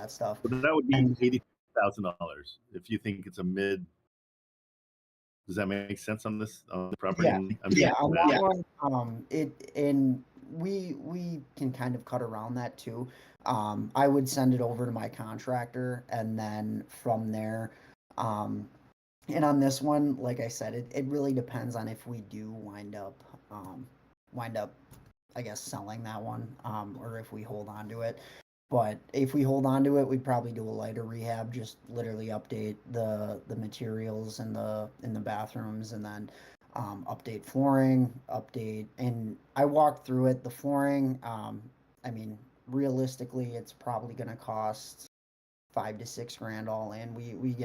that stuff. But that would be $80,000 if you think it's a mid. Does that make sense on this on the property? Yeah, on that one, we can kind of cut around that too. I would send it over to my contractor, and then from there, and on this one, like I said, it really depends on if we do wind up, I guess, selling that one, or if we hold on to it. But if we hold on to it, we'd probably do a lighter rehab, just literally update the materials in the bathrooms, and then update flooring, and I walked through it. The flooring, I mean, realistically, it's probably going to cost 5 to 6 grand all in. We've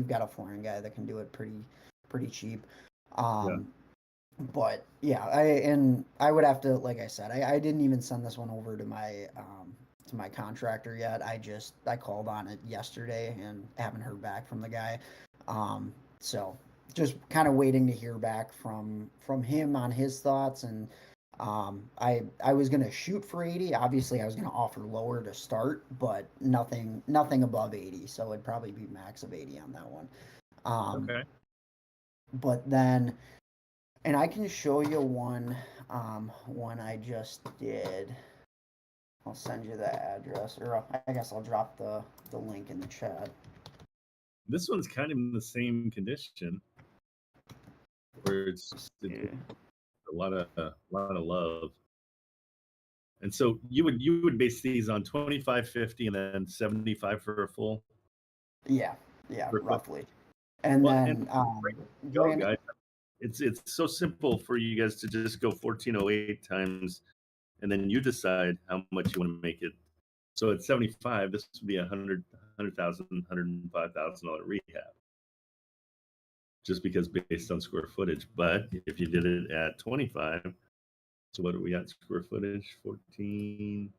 got a flooring guy that can do it pretty cheap. But yeah, I would have to, like I said, I didn't even send this one over to my contractor yet. I called on it yesterday and haven't heard back from the guy. So just kind of waiting to hear back from him on his thoughts. And I was gonna shoot for 80. Obviously, I was gonna offer lower to start, but nothing above 80. So it'd probably be max of 80 on that one. Okay. But then, and I can show you one I just did. I'll send you the address, or I guess I'll drop the link in the chat. This one's kind of in the same condition, where it's a lot of love. And so you would base these on 25, 50, and then 75 for a full. Yeah, roughly. And then guys, it's so simple for you guys to just go 1408 times, and then you decide how much you want to make it. So at 75, this would be $100,000, $105,000 rehab, just because based on square footage. But if you did it at 25, so what do we got? Square footage 14.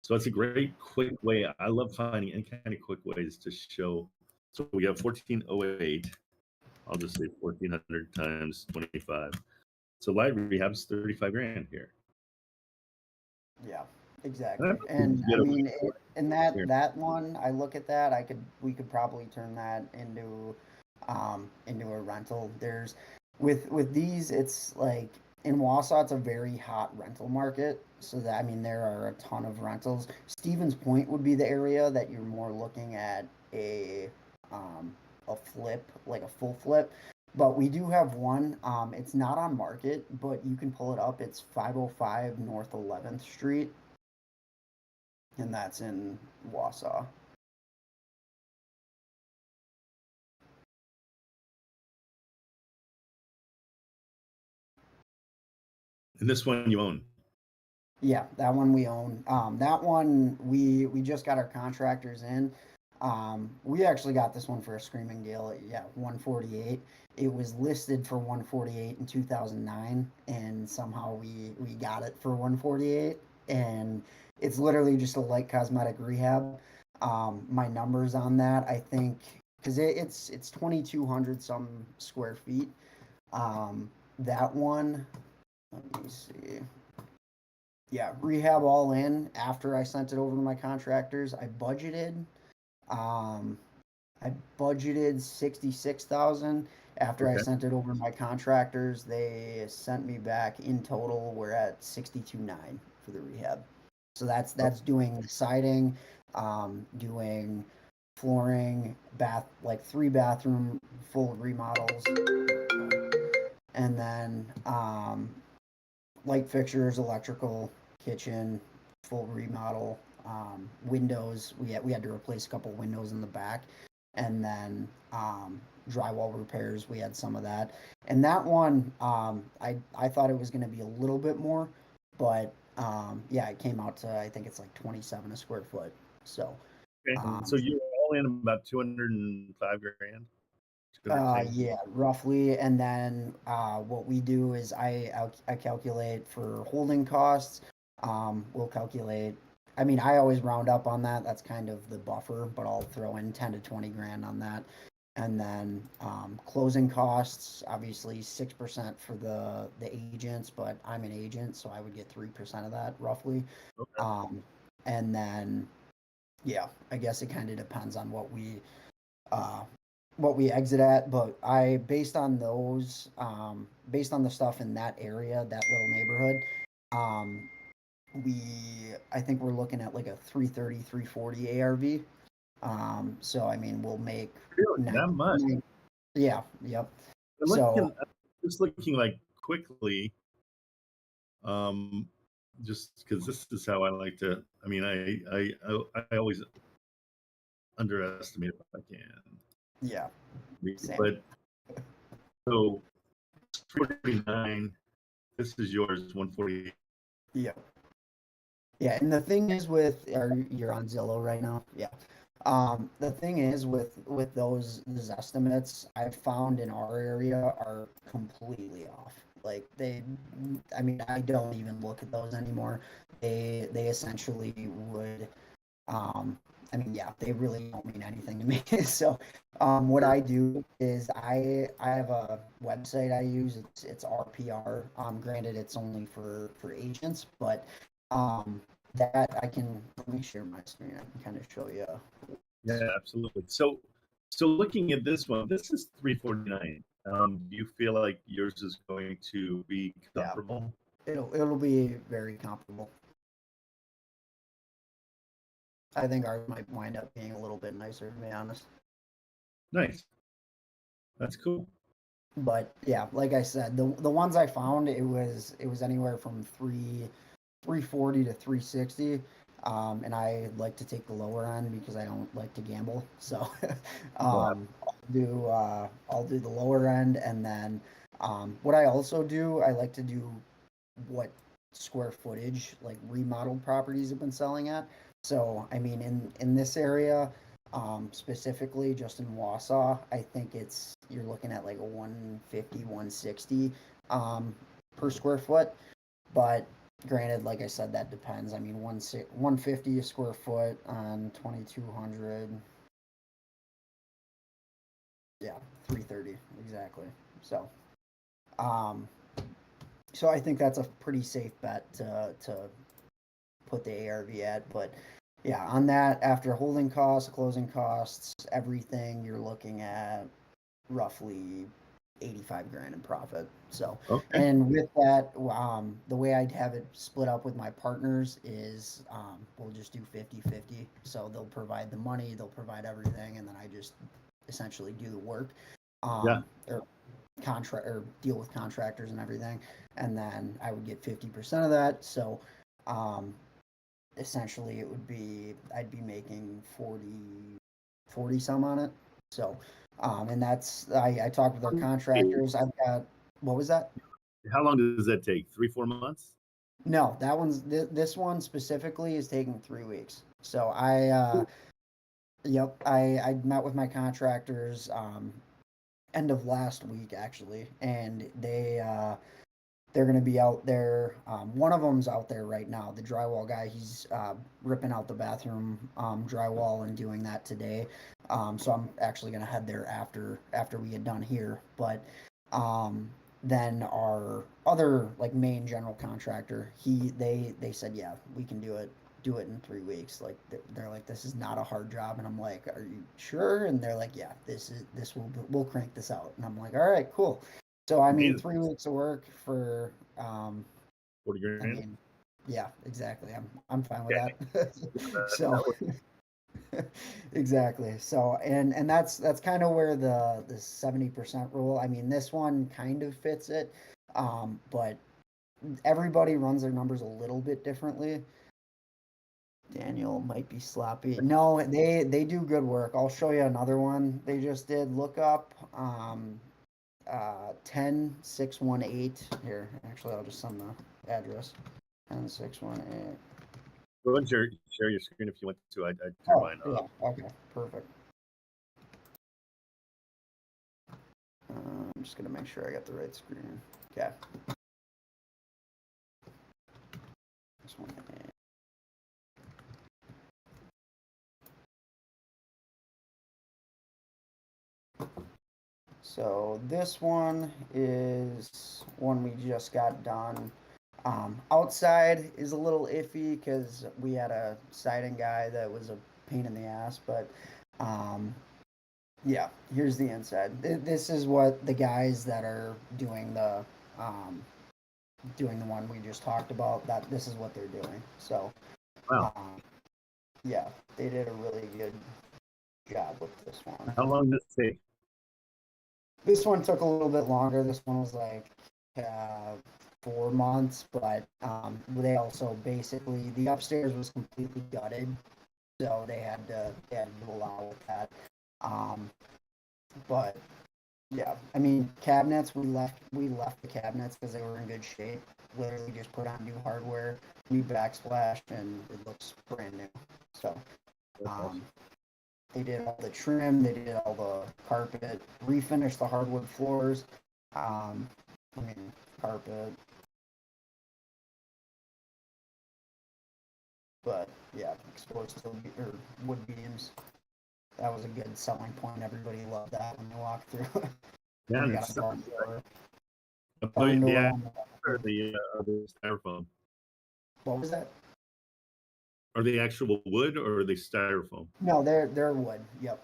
So it's a great quick way. I love finding any kind of quick ways to show. So we have 1408. I'll just say 1400 times 25. So light rehab's 35 grand here. Yeah, exactly. And I mean, in that one, I look at that, we could probably turn that into a rental. There's with these, it's like in Wausau, it's a very hot rental market. So that, I mean, there are a ton of rentals. Stevens Point would be the area that you're more looking at a flip, like a full flip. But we do have one. It's not on market, but you can pull it up. It's 505 North 11th Street, and that's in Wausau. And this one you own? Yeah, that one we own. That one we just got our contractors in. We actually got this one for a screaming deal. Yeah, 148. It was listed for 148 in 2009, and somehow we got it for 148. And it's literally just a light cosmetic rehab. My numbers on that, I think, because it's 2,200 some square feet. That one, let me see. Yeah, rehab all in. After I sent it over to my contractors, I budgeted 66,000. After I sent it over to my contractors, they sent me back in total. We're at 62.9 for the rehab. So that's doing siding, doing flooring, like 3 bathroom full remodels, and then light fixtures, electrical, kitchen, full remodel. Windows, we had to replace a couple windows in the back, and then drywall repairs, we had some of that. And that one, I thought it was going to be a little bit more, but yeah, it came out to, I think it's like 27 a square foot. So so you're all in about 205 grand. Yeah, roughly. And then what we do is I calculate for holding costs. We'll calculate. I mean, I always round up on that. That's kind of the buffer, but I'll throw in 10 to 20 grand on that. And then closing costs, obviously 6% for the agents, but I'm an agent, so I would get 3% of that roughly. And then Yeah, I guess it kind of depends on what we exit at, but I based on those, based on the stuff in that area, that little neighborhood, um, I think we're looking at like a 330, 340 ARV. So I mean, we'll make Really, nine, that much? yeah, yep. I'm So just looking like quickly, um, just because this is how I like to. I mean, I always underestimate if I can, yeah, same. but so 349. This is yours, 148. Yeah. Yeah, and the thing is you're on Zillow right now? Yeah. The thing is with those estimates, I've found in our area are completely off. Like I mean, I don't even look at those anymore. They essentially would, um, I mean, yeah, they really don't mean anything to me. So, what I do is I have a website I use. It's RPR. Granted, it's only for agents, but that I can let me share my screen. I can kind of show you. Yeah, absolutely. So looking at this one, this is 349. Do you feel like yours is going to be Yeah, comparable? it'll be very comparable. I think ours might wind up being a little bit nicer, to be honest. Nice. That's cool. But yeah, like I said, the ones I found, it was anywhere from 340 to 360. And I like to take the lower end because I don't like to gamble. So Wow. I'll do the lower end, and then what I also do, I like to do what square footage like remodeled properties have been selling at. So I mean, in this area, specifically just in Wausau, I think you're looking at like a 150, 160 per square foot. But granted, like I said, that depends. I mean, 150 a square foot on 2,200. Yeah, 330 exactly. So, um, so I think that's a pretty safe bet to put the ARV at. But yeah, on that, after holding costs, closing costs, everything, you're looking at roughly 85 grand in profit. So, Okay. and with that, the way I'd have it split up with my partners is we'll just do 50-50. So they'll provide the money, they'll provide everything, and then I just essentially do the work. Yeah. Or contract or deal with contractors and everything, and then I would get 50% of that. So um, essentially it would be I'd be making 40 some on it. So and that's I talked with our contractors. I've got what was that? How long does that take? 3, 4 months? No, that this one specifically is taking 3 weeks. So yep, I met with my contractors end of last week actually, and they're going to be out there. One of them's out there right now. The drywall guy, he's ripping out the bathroom drywall and doing that today. So I'm actually going to head there after we get done here. But then our other like main general contractor, they said, yeah, we can do it in 3 weeks. Like they're like, this is not a hard job, and I'm like, are you sure? And they're like, yeah, this we'll crank this out. And I'm like, all right, cool. So I mean, Amazing. 3 weeks of work for, 40 I grand? mean, yeah, exactly. I'm fine with Okay. that. That So was exactly. So and that's kind of where the 70% rule. I mean, this one kind of fits it, but everybody runs their numbers a little bit differently. Daniel might be sloppy. No, they do good work. I'll show you another one they just did. Look up 10618 here. Actually, I'll just send the address. 10618. Go ahead and share your screen if you want to. I turn Oh, mine yeah. off. Okay, perfect. I'm just gonna make sure I got the right screen. Okay. This one. So this one is one we just got done. Outside is a little iffy because we had a siding guy that was a pain in the ass, but yeah, here's the inside. This is what the guys that are doing the one we just talked about. That this is what they're doing. So, Wow. yeah, they did a really good job with this one. How long did this take? This one took a little bit longer. This one was like 4 months, but they also basically the upstairs was completely gutted, so they had to do a lot with that. But yeah, I mean cabinets. We left the cabinets because they were in good shape. Literally just put on new hardware, new backsplash, and it looks brand new. So they did all the trim, they did all the carpet, refinished the hardwood floors. I mean carpet. But yeah, exposed steel or wood beams. That was a good selling point. Everybody loved that when you walk through. Yeah, We and got it's a barn door. the styrofoam. What was that? Are they actual wood or are they styrofoam? No, they're wood. Yep.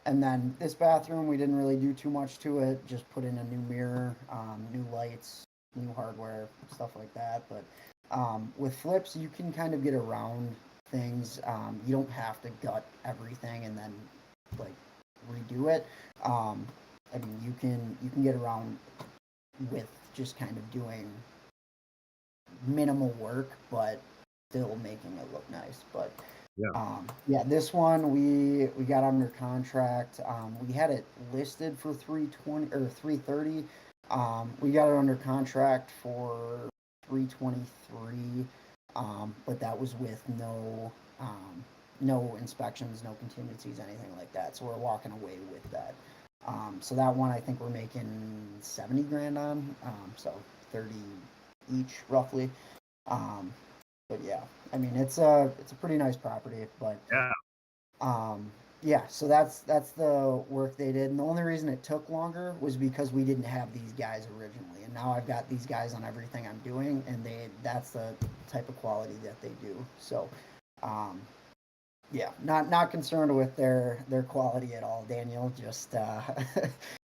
And then this bathroom, we didn't really do too much to it. Just put in a new mirror, new lights, new hardware, stuff like that. But with flips, you can kind of get around things. You don't have to gut everything and then like redo it. I mean, you can get around with just kind of doing minimal work, but still making it look nice. But yeah, this one we got under contract. We had it listed for 320 or 330. We got it under contract for 323. But that was with no inspections, no contingencies, anything like that. So we're walking away with that. So that one I think we're making 70 grand on. So 30 each roughly. But yeah, I mean it's a pretty nice property, but yeah, so that's the work they did, and the only reason it took longer was because we didn't have these guys originally, and now I've got these guys on everything I'm doing, and that's the type of quality that they do. So, yeah, not concerned with their quality at all, Daniel. Just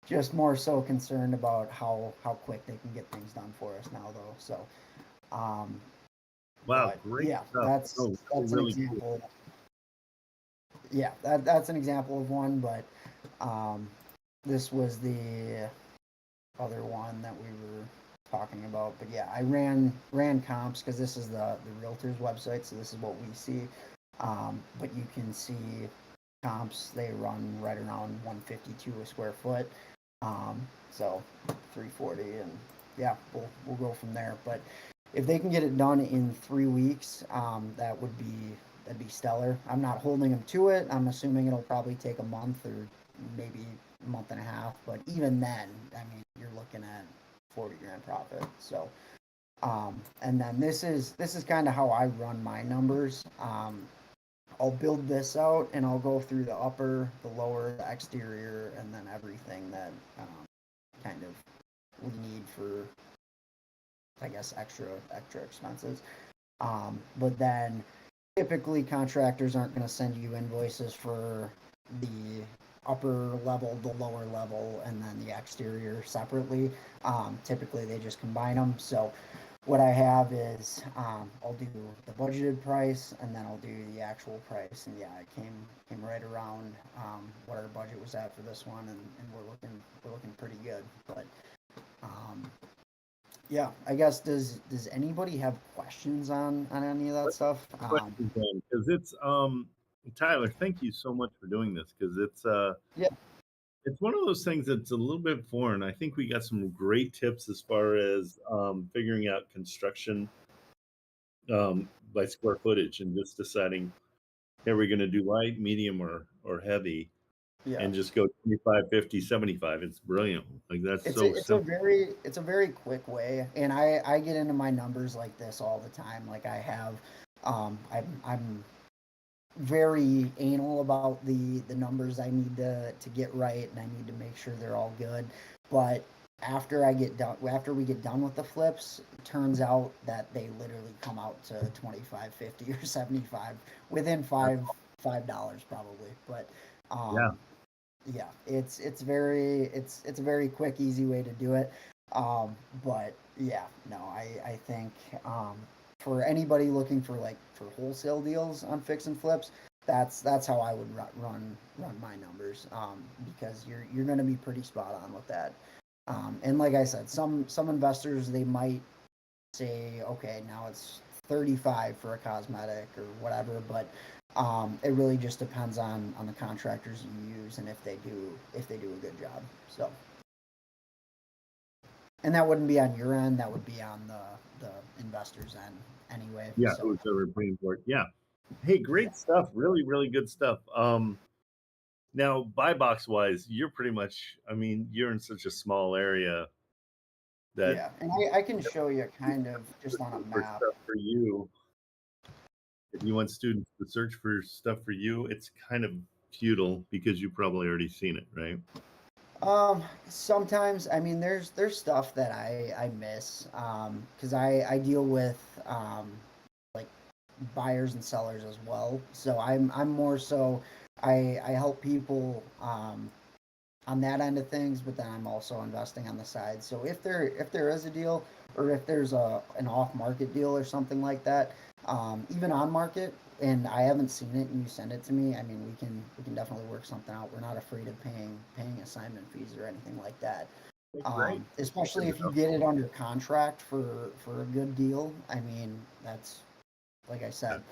just more so concerned about how quick they can get things done for us now, though. So, wow, but great yeah, stuff. that's an really example. cool. Yeah, that's an example of one, but this was the other one that we were talking about. But yeah, I ran comps because this is the realtor's website, so this is what we see. But you can see comps, they run right around 152 a square foot. So 340, and yeah, we'll go from there. But if they can get it done in 3 weeks, that'd be stellar. I'm not holding them to it. I'm assuming it'll probably take a month or maybe a month and a half. But even then, I mean, you're looking at 40 grand profit. So, and then this is kind of how I run my numbers. I'll build this out and I'll go through the upper, the lower, the exterior, and then everything that kind of we need for, I guess, extra expenses. But then typically contractors aren't going to send you invoices for the upper level, the lower level, and then the exterior separately. Typically they just combine them. So what I have is I'll do the budgeted price and then I'll do the actual price. And yeah, it came right around what our budget was at for this one, and we're looking pretty good. But yeah, I guess does anybody have questions on any of that stuff? Because it's Tyler, thank you so much for doing this, because Yeah. it's one of those things that's a little bit foreign. I think we got some great tips as far as figuring out construction by square footage and just deciding, are we going to do light, medium, or heavy, Yeah. and just go 25, 50, 75. It's brilliant. Like that's It's so a simple. very quick way, and I get into my numbers like this all the time. Like I have, I'm very anal about the numbers I need to get right, and I need to make sure they're all good. But after we get done with the flips, it turns out that they literally come out to 25, 50, or 75 within $5 probably. But Yeah. yeah, it's a very quick, easy way to do it. But yeah, no, I think for anybody looking for wholesale deals on fix and flips, that's how I would run my numbers, because you're going to be pretty spot on with that. And like I said, some investors, they might say, okay, now it's 35 for a cosmetic or whatever, but it really just depends on the contractors you use and if they do a good job. So, and that wouldn't be on your end, that would be on the investor's end anyway. Yeah, So who's ever paying for it. Yeah. Hey, great stuff. Really, really good stuff. Now buy box wise, you're pretty much, I mean, you're in such a small area that yeah, and I can show you kind of just on a for map. stuff for you, if you want students to search for stuff for you, it's kind of futile because you've probably already seen it, right? Sometimes, I mean, there's stuff that I miss, because I deal with like buyers and sellers as well. So I'm more so, I help people on that end of things, but then I'm also investing on the side. So if there is a deal, or if there's an off market deal or something like that, even on market, and I haven't seen it and you send it to me, I mean, we can definitely work something out. We're not afraid of paying assignment fees or anything like that. Great. Especially if you get it under contract for a good deal. I mean, that's, like I said,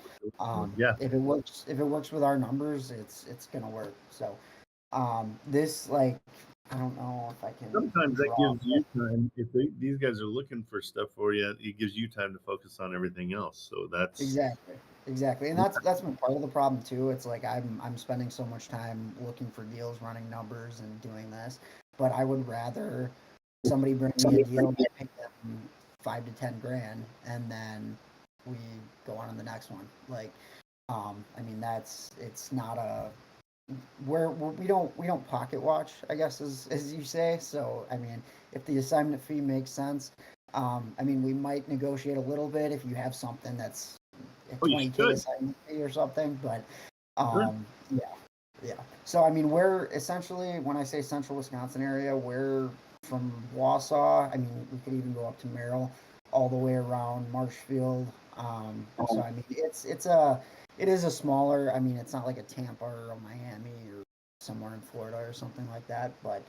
Yeah. if it works with our numbers, it's gonna work. So this, like, I don't know if I can Sometimes that draw. gives you time. If these guys are looking for stuff for you, it gives you time to focus on everything else. So that's Exactly, and that's been part of the problem too. It's like I'm spending so much time looking for deals, running numbers, and doing this, but I would rather somebody bring me a deal and I pay them 5 to 10 grand, and then we go on to the next one. Like, I mean, it's not a we don't pocket watch, I guess, as you say. So I mean, if the assignment fee makes sense, I mean, we might negotiate a little bit if you have something that's a oh, you 20K should. assignment fee or something. But Sure. yeah, yeah. So I mean, we're essentially, when I say central Wisconsin area, we're from Wausau. I mean, we could even go up to Merrill, all the way around Marshfield. So I mean, it is a smaller. I mean, it's not like a Tampa or a Miami or somewhere in Florida or something like that. But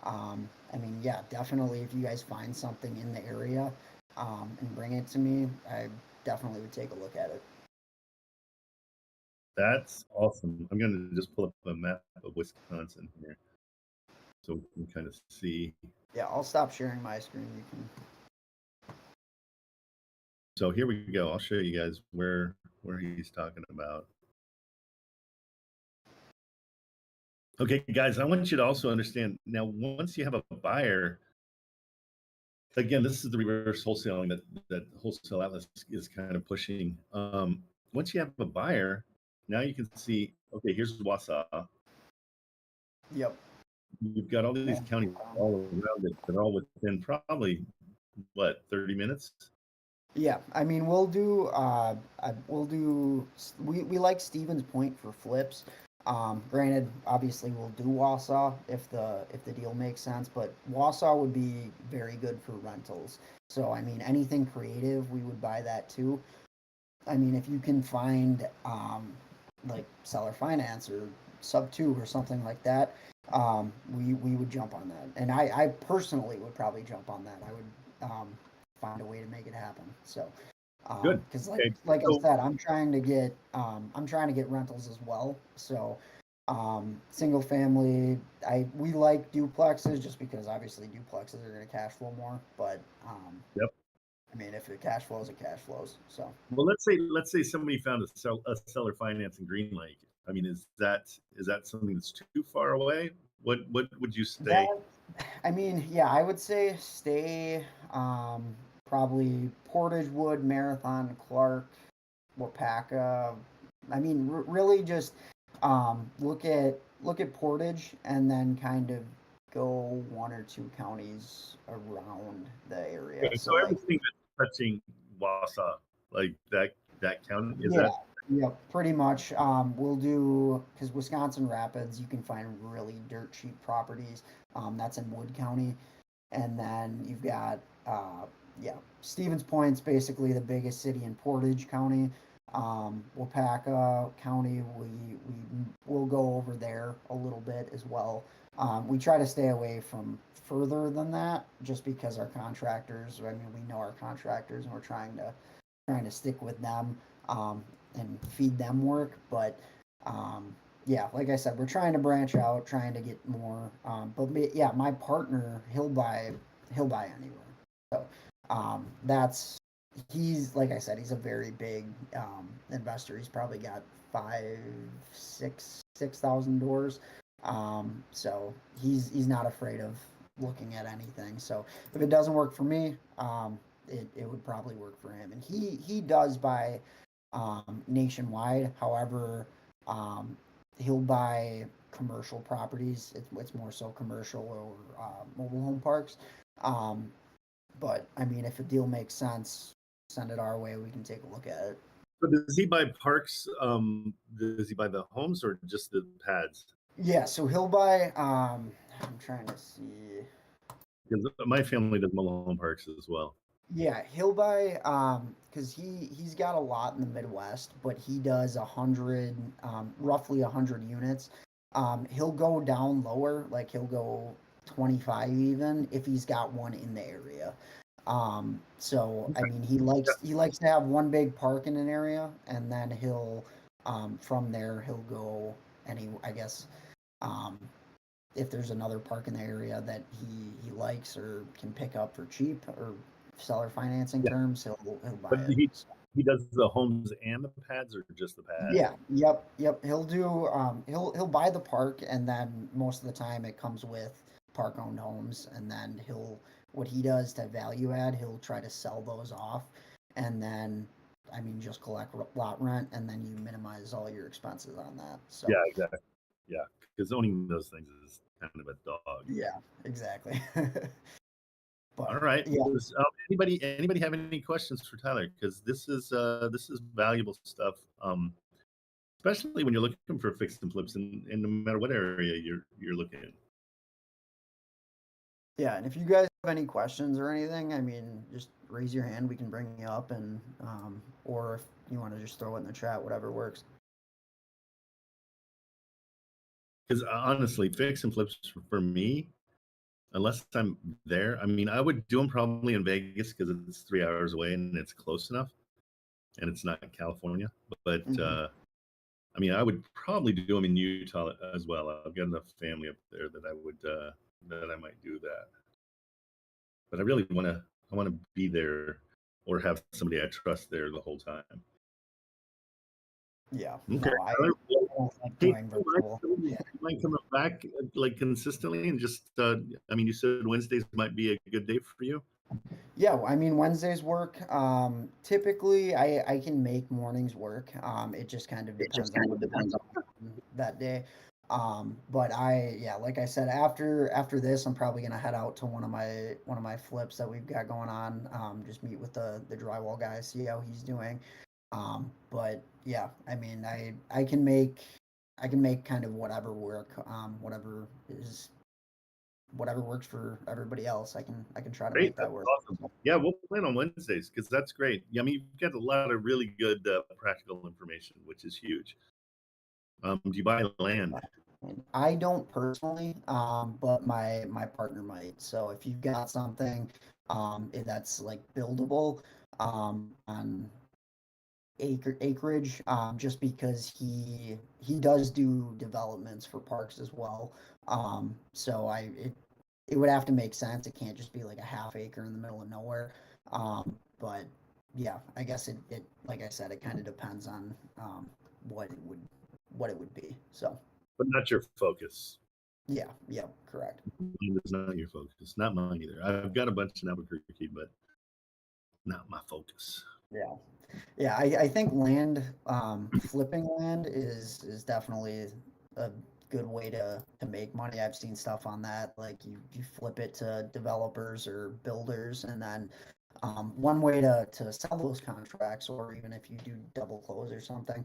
I mean, yeah, definitely. If you guys find something in the area, and bring it to me, I definitely would take a look at it. That's awesome. I'm going to just pull up a map of Wisconsin here so we can kind of see. Yeah, I'll stop sharing my screen. You can. So here we go. I'll show you guys where he's talking about. Okay, guys, I want you to also understand now, once you have a buyer, again, this is the reverse wholesaling that Wholesale Atlas is kind of pushing. Once you have a buyer, now you can see, okay, here's Wausau. Yep. You've got all these counties all around it. They're all within probably, what, 30 minutes? Yeah, I mean, we like Stevens Point for flips. Granted, obviously we'll do Wausau if the deal makes sense, but Wausau would be very good for rentals. So I mean, anything creative, we would buy that too. I mean, if you can find like seller finance or sub two or something like that, we would jump on that. And I personally would probably jump on that. I would find a way to make it happen. So, Good. because Okay. like I So said, I'm trying to get rentals as well. So, single family, we like duplexes just because obviously duplexes are going to cash flow more. But yep. I mean, if it cash flows, it cash flows. So. Well, let's say somebody found a seller finance in Green Lake. I mean, is that something that's too far away? What would you say? That, I mean, yeah, I would say stay, probably Portage Wood, Marathon, Clark, Wapaka. I mean, really just look at Portage, and then kind of go 1 or 2 counties around the area. Okay, so So like, everything that's touching Wausau, like that county, is yeah, that yeah, pretty much. We'll do, because Wisconsin Rapids, you can find really dirt cheap properties. That's in Wood County. And then you've got, yeah, Stevens Point's basically the biggest city in Portage County. Wapaka County, we'll go over there a little bit as well. We try to stay away from further than that, just because our contractors. I mean, we know our contractors, and we're trying to stick with them, and feed them work. But yeah, like I said, we're trying to branch out, trying to get more. Yeah, my partner, he'll buy anywhere. So that's he's like I said, he's a very big investor. He's probably got 6,000 doors. So he's not afraid of looking at anything. So if it doesn't work for me, it would probably work for him. And he does buy nationwide. However, um, he'll buy commercial properties. It's more so commercial or mobile home parks. Um, but I mean, if a deal makes sense, send it our way. We can take a look at it. so does he buy parks? Does he buy the homes or just the pads? Yeah, so he'll buy. I'm trying to see. Because my family does mobile home parks as well. Yeah, he'll buy because he's got a lot in the Midwest, but he does 100, roughly 100 units. He'll go down lower, like he'll go 25 even if he's got one in the area. So I mean, he likes to have one big park in an area, and then he'll from there he'll go any, I guess, um, if there's another park in the area that he likes or can pick up for cheap or seller financing Yeah, terms, he'll buy but it. he does the homes and the pads or just the pads? Yeah, yep. He'll do he'll buy the park, and then most of the time it comes with park owned homes, and then what he does to value add, he'll try to sell those off, and then I mean just collect lot rent, and then you minimize all your expenses on that. Yeah, So exactly. Yeah, because owning those things is kind of a dog. yeah, exactly. All But right. yeah, Anybody have any questions for Tyler? Because this is valuable stuff. Especially when you're looking for fix and flips, and no matter what area you're looking in. yeah, and if you guys have any questions or anything, I mean, just raise your hand. We can bring you up, and or if you want to just throw it in the chat, whatever works. Because honestly, fix and flips for me, unless I'm there, I mean, I would do them probably in Vegas because it's 3 hours away and it's close enough, and it's not California. But Hmm. I mean, I would probably do them in Utah as well. I've got enough family up there that I might do that. But I want to be there or have somebody I trust there the whole time. Yeah, Okay, no, I Tyler, well, don't like hey, doing do virtual. you Yeah, mind coming back like consistently and just I mean, you said Wednesdays might be a good day for you. yeah. I mean, Wednesdays work. Typically, I can make mornings work. It just kind of It just depends on kind of what depends on. that day. But yeah, like I said, after this, I'm probably gonna head out to one of my flips that we've got going on. Just meet with the drywall guy, see how he's doing. But yeah, I mean, I can make kind of whatever work, whatever works for everybody else. I can try to Great, make that that's work. awesome. Yeah, we'll plan on Wednesdays because that's great. Yeah, I mean, you've got a lot of really good practical information, which is huge. Do you buy land? I don't personally, but my partner might. So if you've got something that's like buildable on acreage, just because he does do developments for parks as well. So it would have to make sense. It can't just be like a half acre in the middle of nowhere. But yeah, I guess it like I said, it kind of depends on what it would be. So But not your focus. yeah, correct. Land is not your focus. Not mine either. I've got a bunch in Albuquerque, but not my focus. Yeah. Yeah, I think flipping land is definitely a good way to make money. I've seen stuff on that, like you flip it to developers or builders, and then one way to sell those contracts, or even if you do double close or something,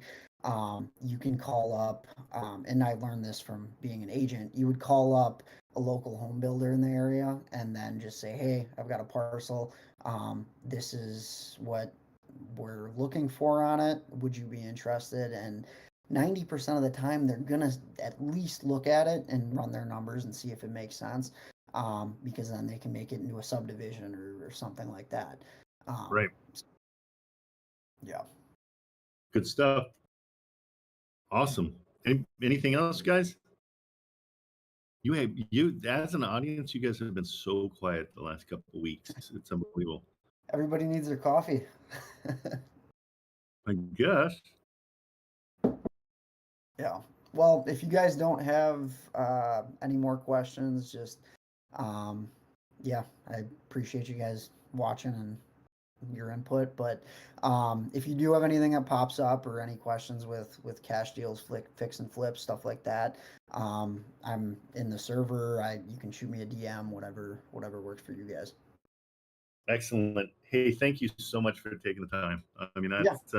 you can call up, and I learned this from being an agent. You would call up a local home builder in the area and then just say, hey, I've got a parcel. This is what we're looking for on it. Would you be interested? And 90% of the time, they're going to at least look at it and run their numbers and see if it makes sense, because then they can make it into a subdivision or something like that. Right. Yeah. Good stuff. Awesome. Anything else, guys? You as an audience, you guys have been so quiet the last couple of weeks. It's unbelievable. Everybody needs their coffee. I guess. Yeah. Well, if you guys don't have any more questions, just yeah, I appreciate you guys watching and your input. But if you do have anything that pops up or any questions with cash deals, fix and flip, stuff like that, I'm in the server. You can shoot me a DM, whatever works for you guys. Excellent. Hey, thank you so much for taking the time. I mean, Yeah. that's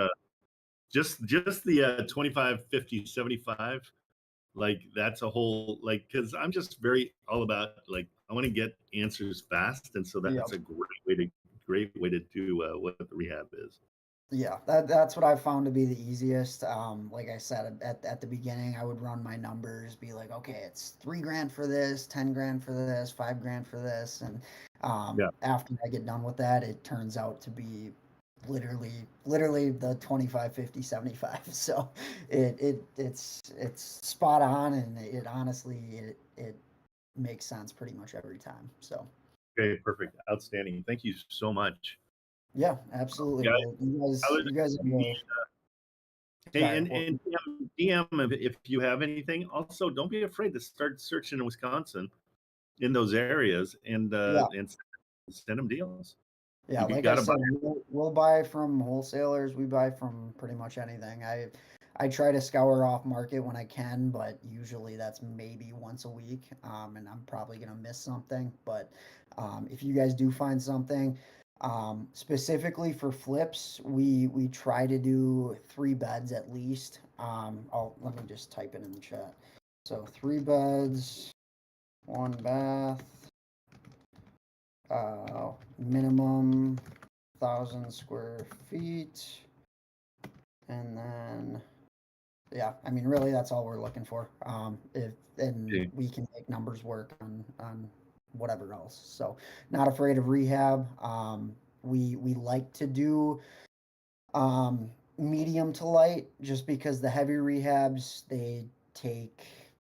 just the 25, 50, 75. Like that's a whole, like, because I'm just very all about, like, I want to get answers fast, and so that's Yep. a great way to do what the rehab is. Yeah, that's what I found to be the easiest. Like I said at the beginning, I would run my numbers, be like, okay, it's $3,000 for this, 10 grand for this, 5 grand for this, and Yeah. after I get done with that, it turns out to be literally the 25, 50, 75. So it's spot on, and it honestly it makes sense pretty much every time. So Okay, perfect, outstanding. Thank you so much, yeah, absolutely. guys. Well, you guys have a, Hey, sorry. and Well, DM if you have anything. Also, don't be afraid to start searching in Wisconsin in those areas and send them deals. yeah, If you like I got a said, buyer, we'll buy from wholesalers. We buy from pretty much anything. I try to scour off market when I can, but usually that's maybe once a week. And I'm probably gonna miss something. But if you guys do find something, specifically for flips, we try to do 3 beds at least. Let me just type it in the chat. So 3 beds, 1 bath. Minimum 1,000 square feet, and then yeah, I mean, really, that's all we're looking for. If and okay. we can make numbers work on whatever else. So, not afraid of rehab. We like to do um, medium to light, just because the heavy rehabs they take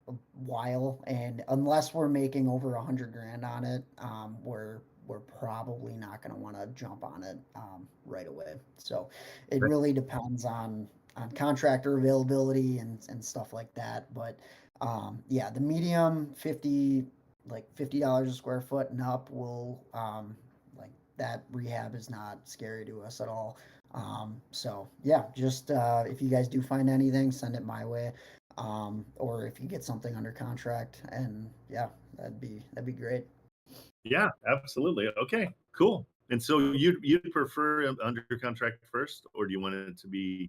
a while, and unless we're making over 100 grand on it, we're probably not going to want to jump on it right away. So it really depends on contractor availability and stuff like that. But yeah, the medium 50, like $50 a square foot and up, will like that rehab is not scary to us at all. So yeah, just if you guys do find anything, send it my way. Or if you get something under contract, and yeah, that'd be great. Yeah, absolutely. Okay, cool. And so you'd prefer under contract first, or do you want it to be?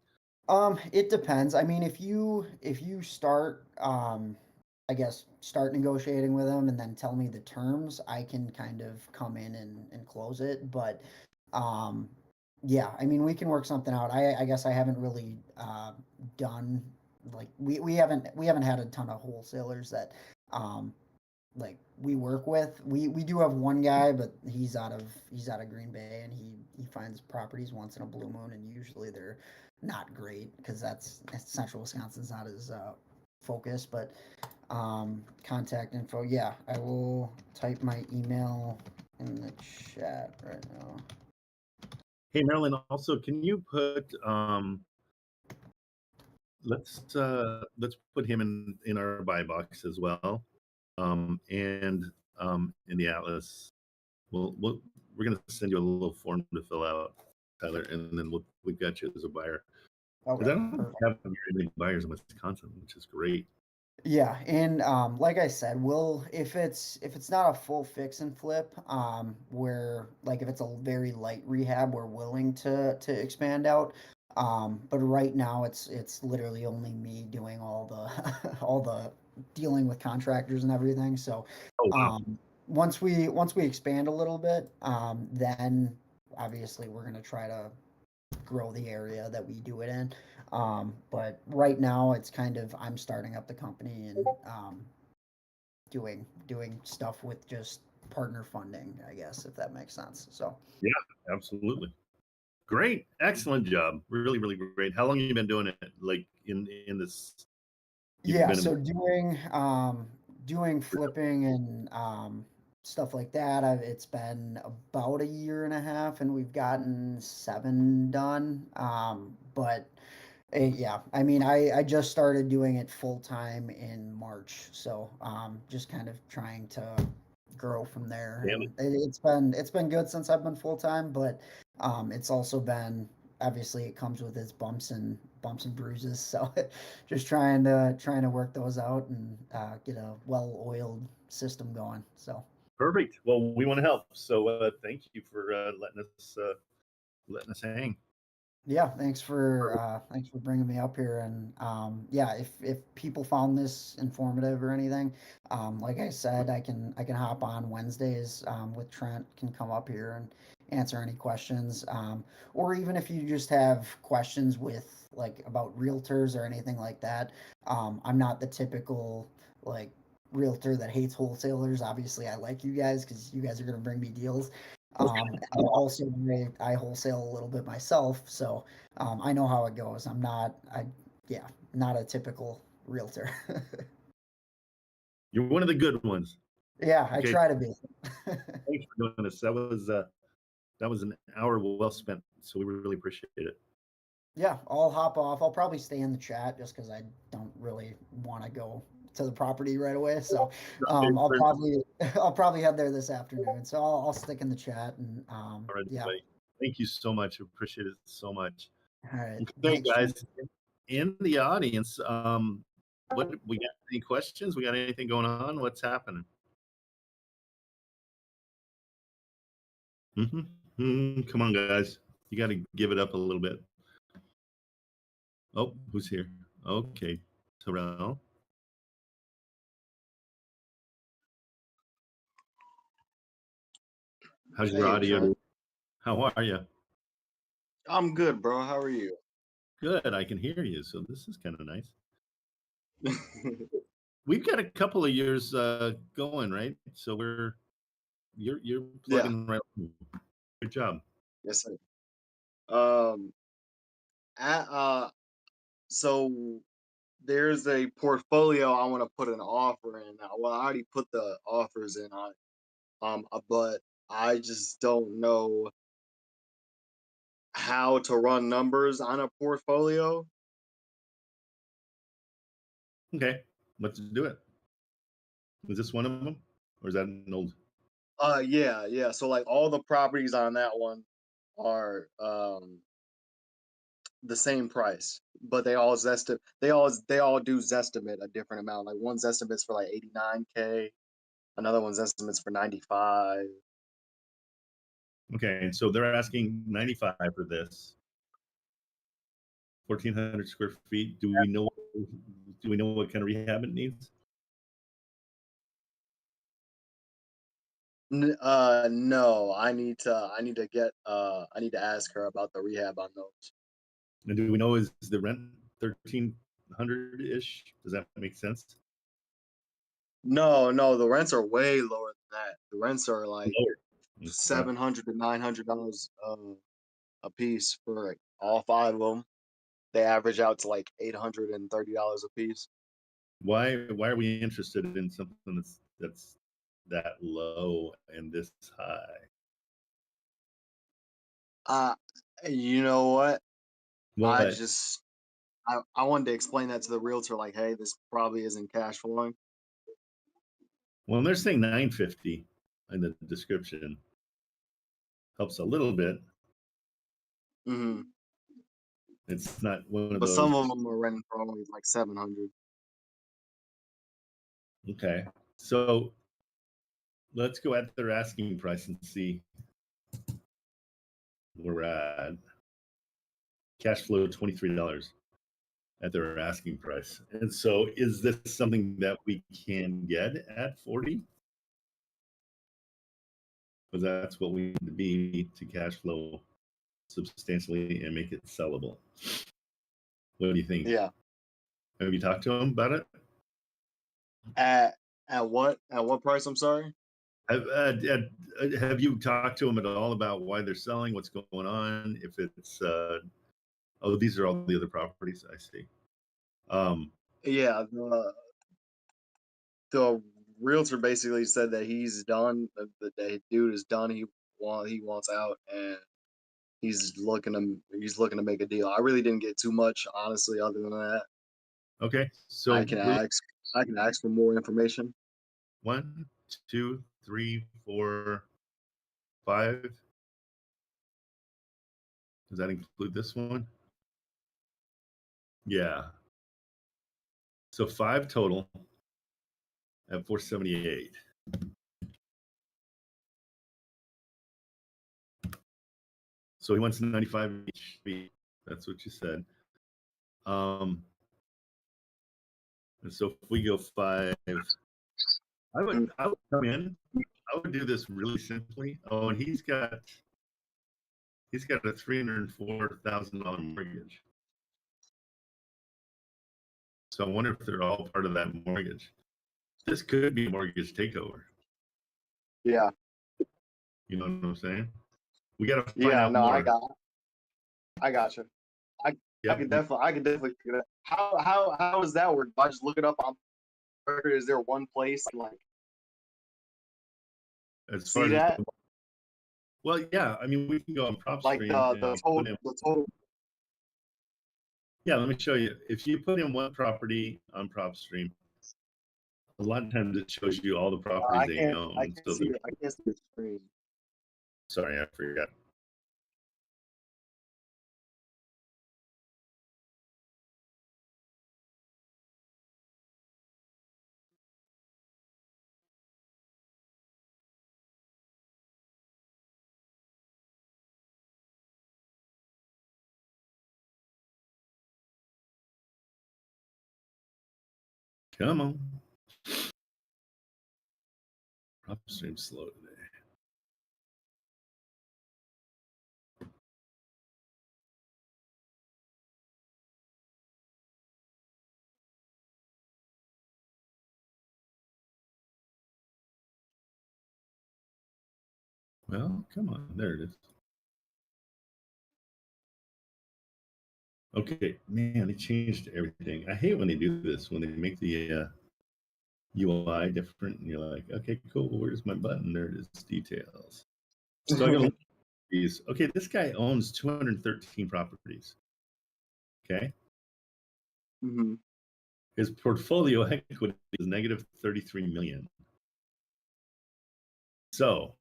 It depends. I mean, if you start, I guess start negotiating with them and then tell me the terms, I can kind of come in and close it. But um, yeah, I mean, we can work something out. I guess I haven't really done, like, we haven't had a ton of wholesalers that um like we work with. We do have one guy, but he's out of Green Bay, and he finds properties once in a blue moon, and usually they're not great because that's Central Wisconsin's not his focus. But contact info, yeah, I will type my email in the chat right now. Hey, Marilyn. Also, can you put let's put him in our buy box as well, and in the atlas. We're gonna send you a little form to fill out, Tyler, and then we've got you as a buyer. Because Okay, I don't perfect. have very many buyers in Wisconsin, which is great. Yeah, and like I said, we'll if it's not a full fix and flip, where like if it's a very light rehab, we're willing to expand out. But right now it's literally only me doing all the all the dealing with contractors and everything. So Oh wow, once we expand a little bit, then obviously we're gonna try to grow the area that we do it in. But right now, it's kind of I'm starting up the company and doing stuff with just partner funding, I guess, if that makes sense. So yeah, absolutely. Great, excellent job. Really, really great. How long have you been doing it? Like in this, you've yeah, been in. so doing flipping and stuff like that. It's been about a year and a half, and we've gotten 7 done. But yeah, I mean, I just started doing it full time in March, so just kind of trying to grow from there, Damn it. and it's been good since I've been full time, but it's also been obviously it comes with its bumps and bruises, so just trying to work those out and get a well-oiled system going. So Perfect. Well, we want to help. So thank you for letting us hang. yeah, thanks for bringing me up here. And yeah, if people found this informative or anything, like I said, I can hop on Wednesdays with Trent, can come up here and answer any questions. Or even if you just have questions with like about realtors or anything like that. I'm not the typical like realtor that hates wholesalers. Obviously, I like you guys because you guys are gonna bring me deals. And also I wholesale a little bit myself, so I know how it goes. Yeah, not a typical realtor. You're one of the good ones. Yeah, I Okay, try to be. thanks for doing this. That was an hour well spent. So we really appreciate it. Yeah, I'll hop off. I'll probably stay in the chat just because I don't really want to go to the property right away. So Okay, I'll all probably I'll probably head there this afternoon. So I'll stick in the chat and right, yeah. buddy. Thank you so much. Appreciate it so much. All right. Okay, Thanks, Trent. guys, in the audience, what we got? Any questions? We got anything going on? What's happening? Come on, guys. You got to give it up a little bit. Oh, who's here? Okay, Terrell. How's your Hey, Trent. audio? How are you? I'm good, bro. How are you? Good. I can hear you. So this is kind of nice. We've got a couple of years going, right? So you're Yeah. plugging right. Good job. Yes, sir. Um, at, so there's a portfolio I want to put an offer in. Well, I already put the offers in on it. But I just don't know how to run numbers on a portfolio. Okay, let's do it. Is this one of them, or is that an old? Yeah, yeah. So like all the properties on that one are the same price, but they all do Zestimate a different amount. Like one Zestimate's for like 89K, another one's estimates for 95. Okay, and so they're asking 95 for this, 1,400 square feet. Do we know? Do we know what kind of rehab it needs? No, I need to ask her about the rehab on those. And do we know is the rent 1,300 ish? Does that make sense? No, no, the rents are way lower than that. The rents are like Lower. Okay. $700 to $900 a piece for like all five of them. They average out to like $830 a piece. Why are we interested in something that's that low and this high? Uh, you know what? I What? just I wanted to explain that to the realtor, like, hey, this probably isn't cash flowing. Well, they're saying 950 in the description. Helps a little bit. Hmm. It's not one of But those. some of them are renting for only like 700. Okay. So let's go at their asking price and see where we're at. Cash flow $23 at their asking price. And so is this something that we can get at 40? Because that's what we need to be to cash flow substantially and make it sellable. What do you think? Yeah. Have you talked to them about it? At what price? I'm sorry. Have you talked to them at all about why they're selling, what's going on? If it's oh, these are all the other properties. I see. Yeah, the realtor basically said that he's done. The dude is done. He wants out, and he's looking to make a deal. I really didn't get too much, honestly, other than that. Okay, so I can ask for more information. 1, 2, 3, 4, 5. Does that include this one? Yeah. So 5 total at 478. So he wants 95 each. That's what you said. And so if we go 5, I would come in. I would do this really simply. Oh, and he's got a $304,000 mortgage. So I wonder if they're all part of that mortgage. This could be a mortgage takeover. Yeah. You know what I'm saying? We got to find Yeah. out No, more. I got you. I can definitely figure that. How does that work? Do I just look it up on record? Is there one place like As see far that? as, well, yeah. I mean, we can go on PropStream. Like the total. Yeah, let me show you. If you put in one property on PropStream, a lot of times it shows you all the properties they own. I can't see the screen. Sorry, I forgot. Come on. PropStream's slow today. Well, come on. There it is. Okay, man, they changed everything. I hate when they do this, when they make the UI different, and you're like, okay, cool. Where's my button? There it is. Details. So I gotta look at these. Okay, this guy owns 213 properties. Okay. Mm-hmm. His portfolio equity is negative 33 million. So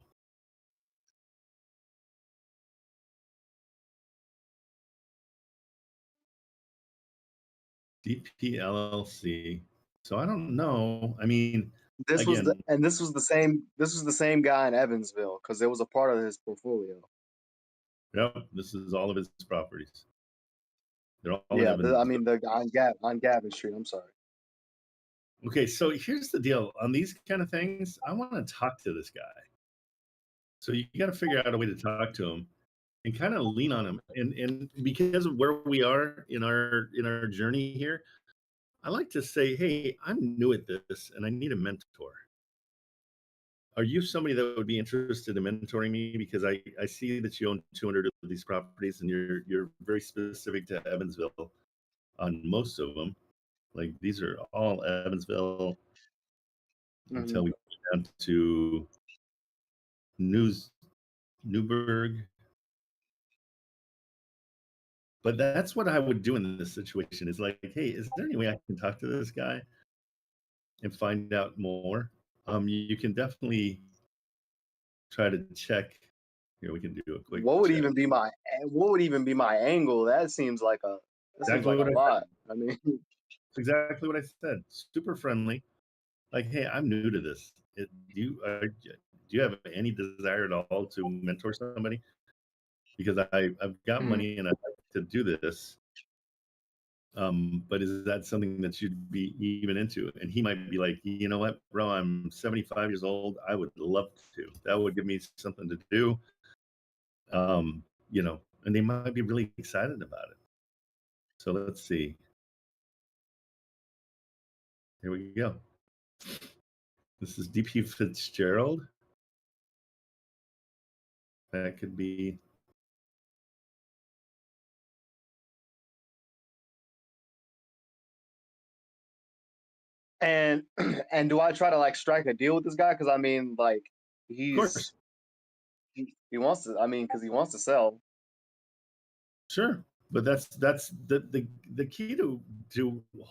DPLLC. So I don't know. I mean, This was again, this was the same guy in Evansville because it was a part of his portfolio. yep, this is all of his properties. They're all in Yeah, Evansville. I mean the on Gavin Street. I'm sorry. Okay, so here's the deal. On these kind of things, I want to talk to this guy. So you got to figure out a way to talk to him and kind of lean on him. And because of where we are in our journey here, I like to say, hey, I'm new at this and I need a mentor. Are you somebody that would be interested in mentoring me? Because I see that you own 200 of these properties and you're very specific to Evansville on most of them. Like these are all Evansville until we get down to Newburgh. But that's what I would do in this situation is like, hey, is there any way I can talk to this guy and find out more? You can definitely try to check. Here, we can do a quick What would check. even be my angle? That seems like a lot. I mean, That's exactly what I said. Super friendly. like, hey, I'm new to this. Do you have any desire at all to mentor somebody? Because I've got money and I'd like to do this. But is that something that you'd be even into? And he might be like, you know what, bro, I'm 75 years old. I would love to. That would give me something to do. You know, and they might be really excited about it. So let's see. Here we go. This is DP Fitzgerald. That could be. And and do I try to like strike a deal with this guy? Because I mean, like Of course. he wants to. I mean, because he wants to sell. Sure. But that's the key to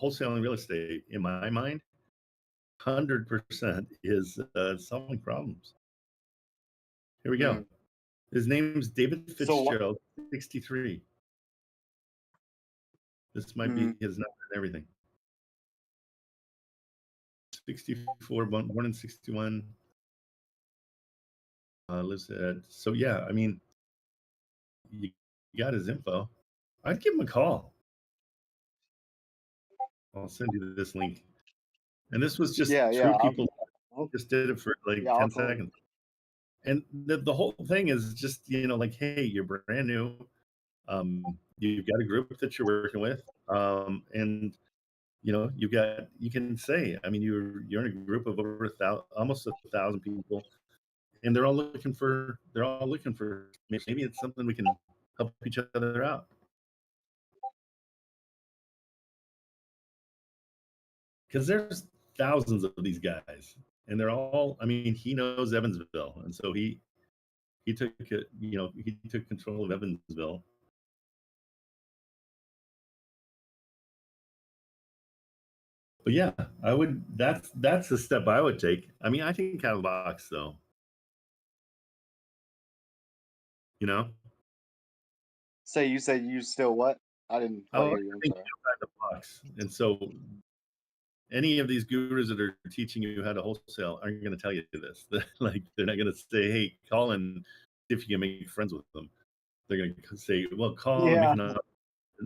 wholesaling real estate, in my mind, 100% is solving problems. Here we go. His name's David Fitzgerald, 63. This might be his number and everything. 64, born in 61. Lives at, so yeah, I mean, you got his info. I'd give him a call. I'll send you this link. And this was just two people just did it for like 10 seconds. And the whole thing is just, you know, like, hey, you're brand new. You've got a group that you're working with. And you know, you can say, I mean, you're in a group of over almost 1,000 people, and they're all looking for maybe it's something we can help each other out. Because there's thousands of these guys, and they're all, I mean, he knows Evansville, and so he took it, you know, he took control of Evansville. But yeah, I would, that's the step I would take. I mean, I think out of the box though. You know? Say you said you still what? I didn't quite hear you. I'm sorry. Outside the box. And so any of these gurus that are teaching you how to wholesale aren't going to tell you this. Like, they're not going to say, hey, call and see if you can make friends with them. They're going to say, well, call and make an offer,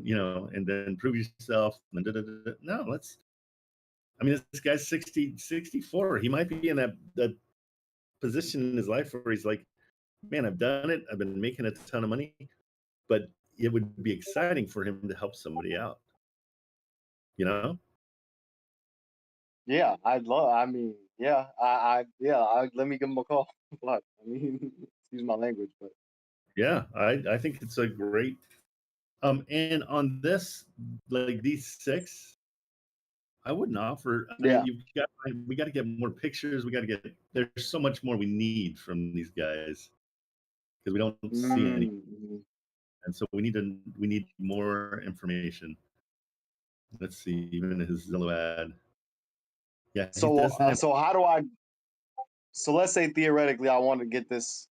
you know, and then prove yourself. And no, I mean, this guy's 64. He might be in that position in his life where he's like, man, I've done it. I've been making a ton of money, but it would be exciting for him to help somebody out. You know? Yeah, I'd love. I mean, yeah, let me give him a call. I mean, excuse my language, but yeah, I think it's a great. And on this, like these 6, I wouldn't offer. I mean, we got to get more pictures. There's so much more we need from these guys because we don't see any, and so we need more information. Let's see, even his Zillow ad. Yeah. So how do I? So let's say theoretically, I wanted to get this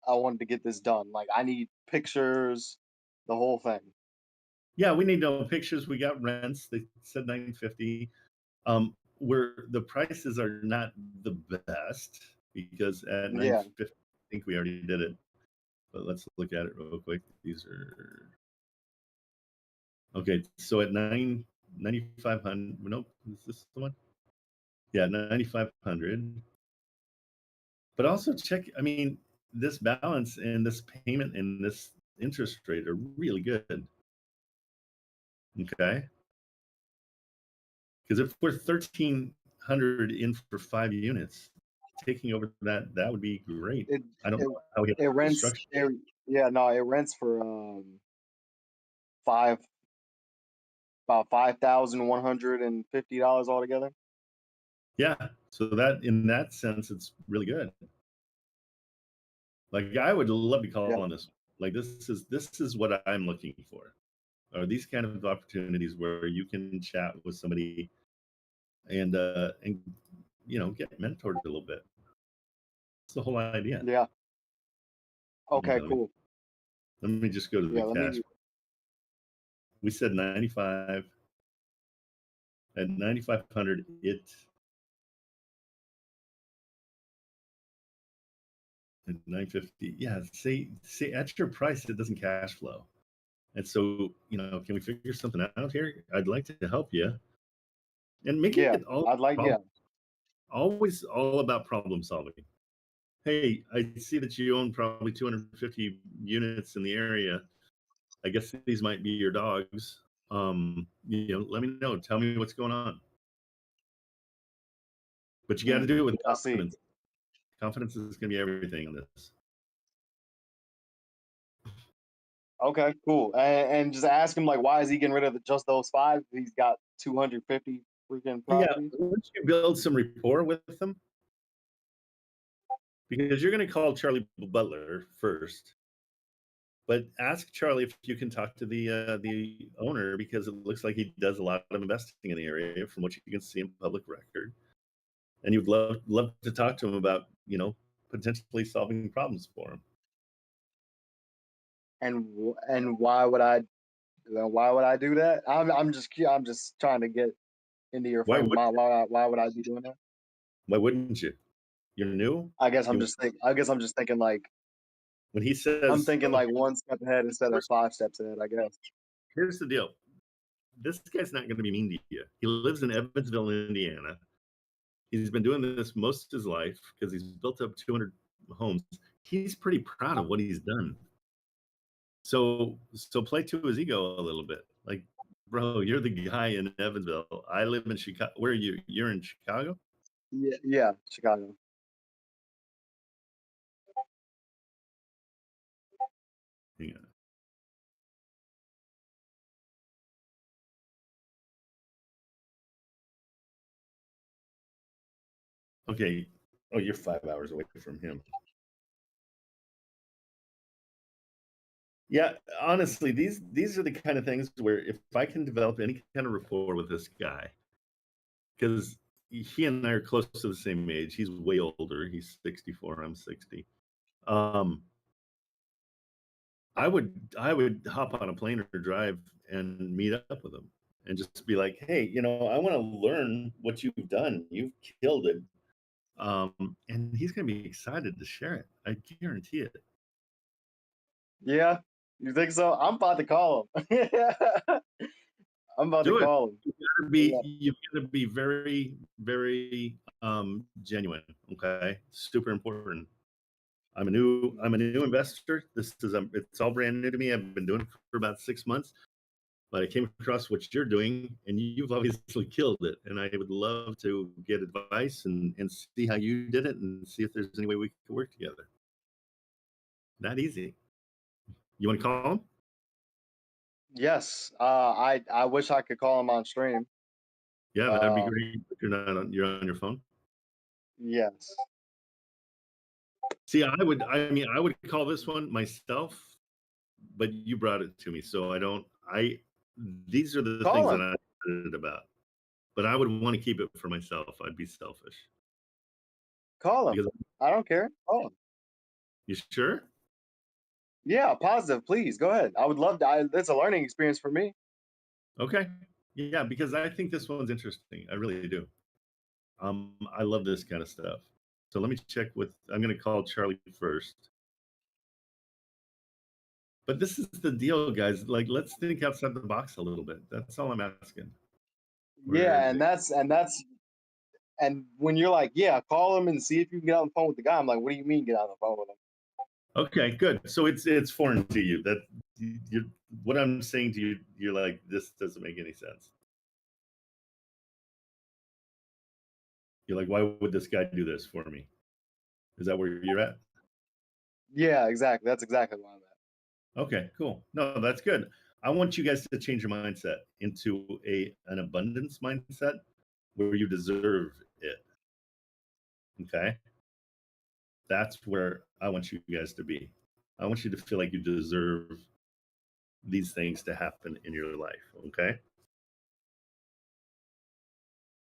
done. Like I need pictures, the whole thing. Yeah, we need no pictures. We got rents. They said $950. Where the prices are not the best because at $950, I think we already did it. But let's look at it real quick. These are okay. So at 9,500. Nope, is this the one? Yeah, 9,500. But also check. I mean, this balance and this payment and this interest rate are really good. Okay. Because if we're 1,300 in for 5 units, taking over that would be great. I don't know how we it rents. It rents for about $5,150 altogether. Yeah, so that in that sense, it's really good. Like I would love to call on this. Like this is what I'm looking for. Are these kind of opportunities where you can chat with somebody and you know, get mentored a little bit. That's the whole idea. Yeah. Okay, cool. Let me just go to the cash. We said 95. At 9,500, at 950. Yeah, say at your price, it doesn't cash flow. And so, can we figure something out here? I'd like to help you and make Yeah, it all I'd like, yeah. always all about problem solving. Hey, I see that you own probably 250 units in the area. I guess these might be your dogs. Let me know. Tell me what's going on. But you got to do it with I see. confidence. Confidence is going to be everything on this. Okay, cool. And just ask him, like, why is he getting rid of just those 5? He's got 250 freaking properties. Yeah, once you build some rapport with them, because you're going to call Charlie Butler first, but ask Charlie if you can talk to the owner, because it looks like he does a lot of investing in the area from what you can see in public record, and you'd love to talk to him about potentially solving problems for him. And why would I do that? I'm just trying to get into your Why frame. would Why would I be doing that? Why wouldn't you? You're new. I guess I'm just thinking like, When he says, I'm thinking like one step ahead instead of 5 steps ahead, I guess. Here's the deal. This guy's not going to be mean to you. He lives in Evansville, Indiana. He's been doing this most of his life because he's built up 200 homes. He's pretty proud of what he's done. So play to his ego a little bit. Like, bro, you're the guy in Evansville. I live in Chicago. Where are you? You're in Chicago? Yeah, Chicago. Hang on. Okay. Oh, you're 5 hours away from him. Yeah, honestly, these are the kind of things where if I can develop any kind of rapport with this guy, because he and I are close to the same age. He's way older. He's 64. I'm 60. I would hop on a plane or drive and meet up with him and just be like, hey, I want to learn what you've done. You've killed it. And he's going to be excited to share it. I guarantee it. Yeah, you think so? I'm about to call him. I'm about to call him. You've got to be very, very genuine. Okay, super important. I'm a new investor. It's all brand new to me. I've been doing it for about 6 months, but I came across what you're doing, and you've obviously killed it. And I would love to get advice and see how you did it, and see if there's any way we could work together. Not easy. You want to call him? Yes. I wish I could call him on stream. Yeah, that'd be great. If you're on your phone. Yes. See, I would call this one myself, but you brought it to me, so these are the things that I'm excited about. But I would want to keep it for myself. I'd be selfish. Call him. I don't care. Call him. You sure? Yeah, positive. Please go ahead. I would love to. It's a learning experience for me. Okay. Yeah, because I think this one's interesting. I really do. I love this kind of stuff. So let me check I'm going to call Charlie first. But this is the deal, guys. Like, let's think outside the box a little bit. That's all I'm asking. Yeah, and when you're like, yeah, call him and see if you can get on the phone with the guy. I'm like, what do you mean get on the phone with him? Okay, good. So it's foreign to you. That what I'm saying to you, you're like, this doesn't make any sense. You're like, why would this guy do this for me? Is that where you're at? Yeah, exactly. That's exactly where I'm at. Okay, cool. No, that's good. I want you guys to change your mindset into an abundance mindset where you deserve it. Okay? That's where I want you guys to be. I want you to feel like you deserve these things to happen in your life. Okay?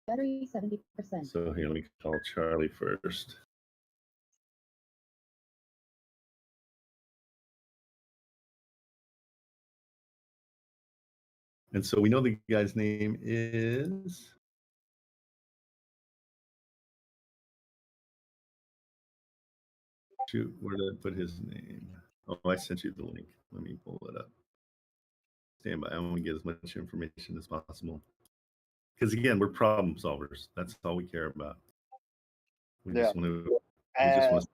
Battery 70%. So here, let me call Charlie first. And so we know the guy's name is Shoot, where did I put his name? Oh, I sent you the link. Let me pull it up. Stand by. I want to get as much information as possible. Because again, we're problem solvers. That's all we care about. We Yeah. just want to. And,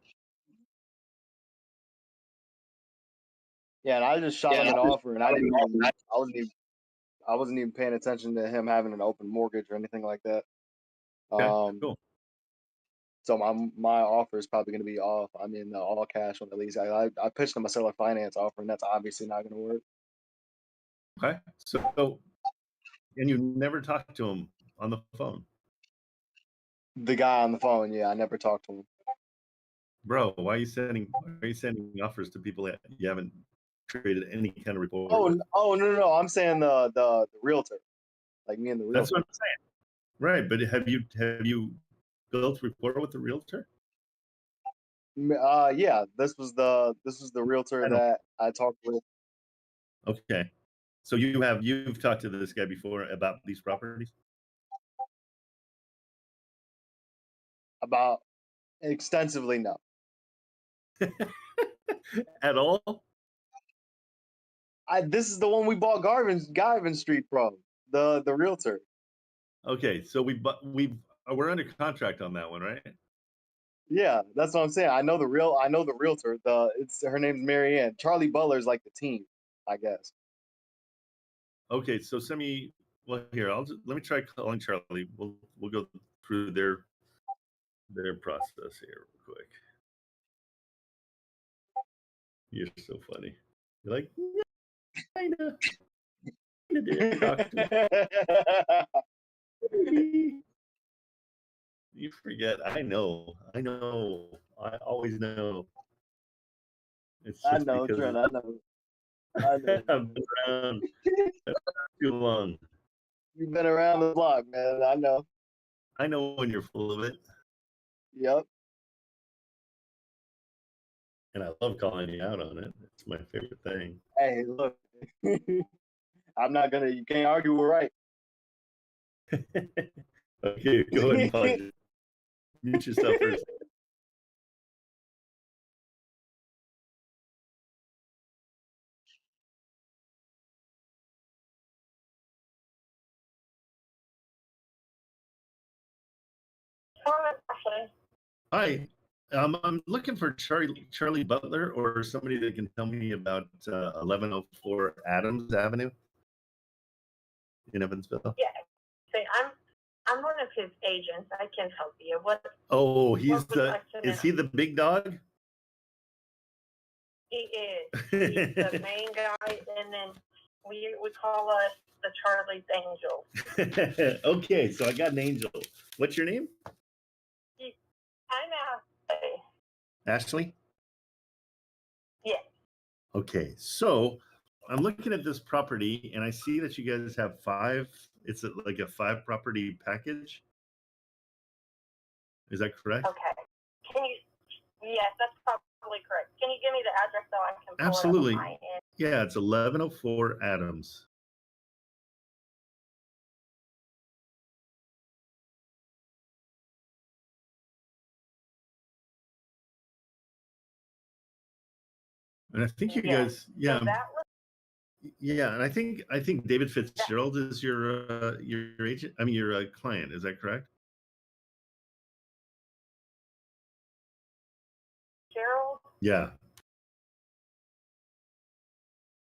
yeah, and I just shot him an offer, and I wasn't even paying attention to him having an open mortgage or anything like that. Okay, cool. So my offer is probably going to be off. I mean, all cash on the lease. I pitched him a seller finance offer, and that's obviously not going to work. Okay, so and you never talked to him on the phone, The guy on the phone, yeah, I never talked to him. bro? Why are you sending offers to people that you haven't created any kind of rapport with? Oh no! I'm saying the realtor, like me and the realtor. That's what I'm saying. Right, but have you built rapport with the realtor? Yeah, this was the realtor that I talked with. Okay, so you've talked to this guy before about these properties? About extensively, no. At all? This is the one we bought Garvin Street from, the realtor. Okay, so we're under contract on that one, right? Yeah, that's what I'm saying. I know the realtor. Her name's Mary Ann. Charlie Butler's like the team, I guess. Okay, so well, here, let me try calling Charlie. We'll go through their process here real quick. You're so funny. You're like, kinda did talk to me. You forget. I know. I always know. It's just I know, because Trent. I know. I've been around too long. You've been around the block, man. I know. I know when you're full of it. Yep. And I love calling you out on it. It's my favorite thing. Hey, look. You can't argue we're right. Okay, go ahead and pause. Mute yourself for a second. Hi, I'm looking for Charlie Butler or somebody that can tell me about 1104 Adams Avenue in Evansville. Yeah, so I'm one of his agents. I can help you. Oh, is he the big dog? He is. He's the main guy, and then we call us the Charlie's Angels. Okay, so I got an angel. What's your name? I'm Ashley. Ashley? Yes. Okay, so I'm looking at this property and I see that you guys have 5. It's like a 5 property package. Is that correct? Okay. Yes, that's probably correct. Can you give me the address so I can pull Absolutely. it up on my end? Yeah, it's 1104 Adams. And I think you guys, yeah. So Yeah, and I think David Fitzgerald is your agent. I mean, your client. Is that correct? Gerald? Yeah.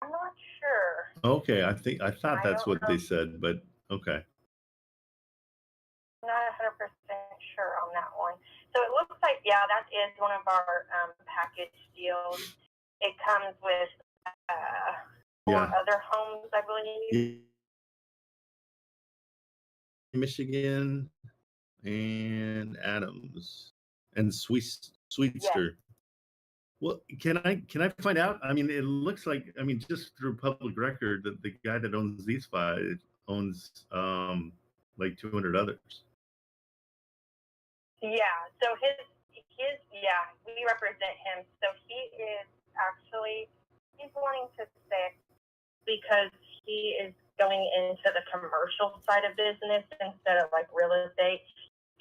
I'm not sure. Okay, I thought that's what they said, but okay. I'm not 100% sure on that one. So it looks like, yeah, that is one of our package deals. It comes with 4 other homes, I believe. Michigan and Adams and Sweetster. Yes. Well, can I find out? I mean, it looks like, I mean, just through public record that the guy that owns these 5 owns like 200 others. Yeah. So his we represent him. So he's wanting to stick because he is going into the commercial side of business instead of like real estate.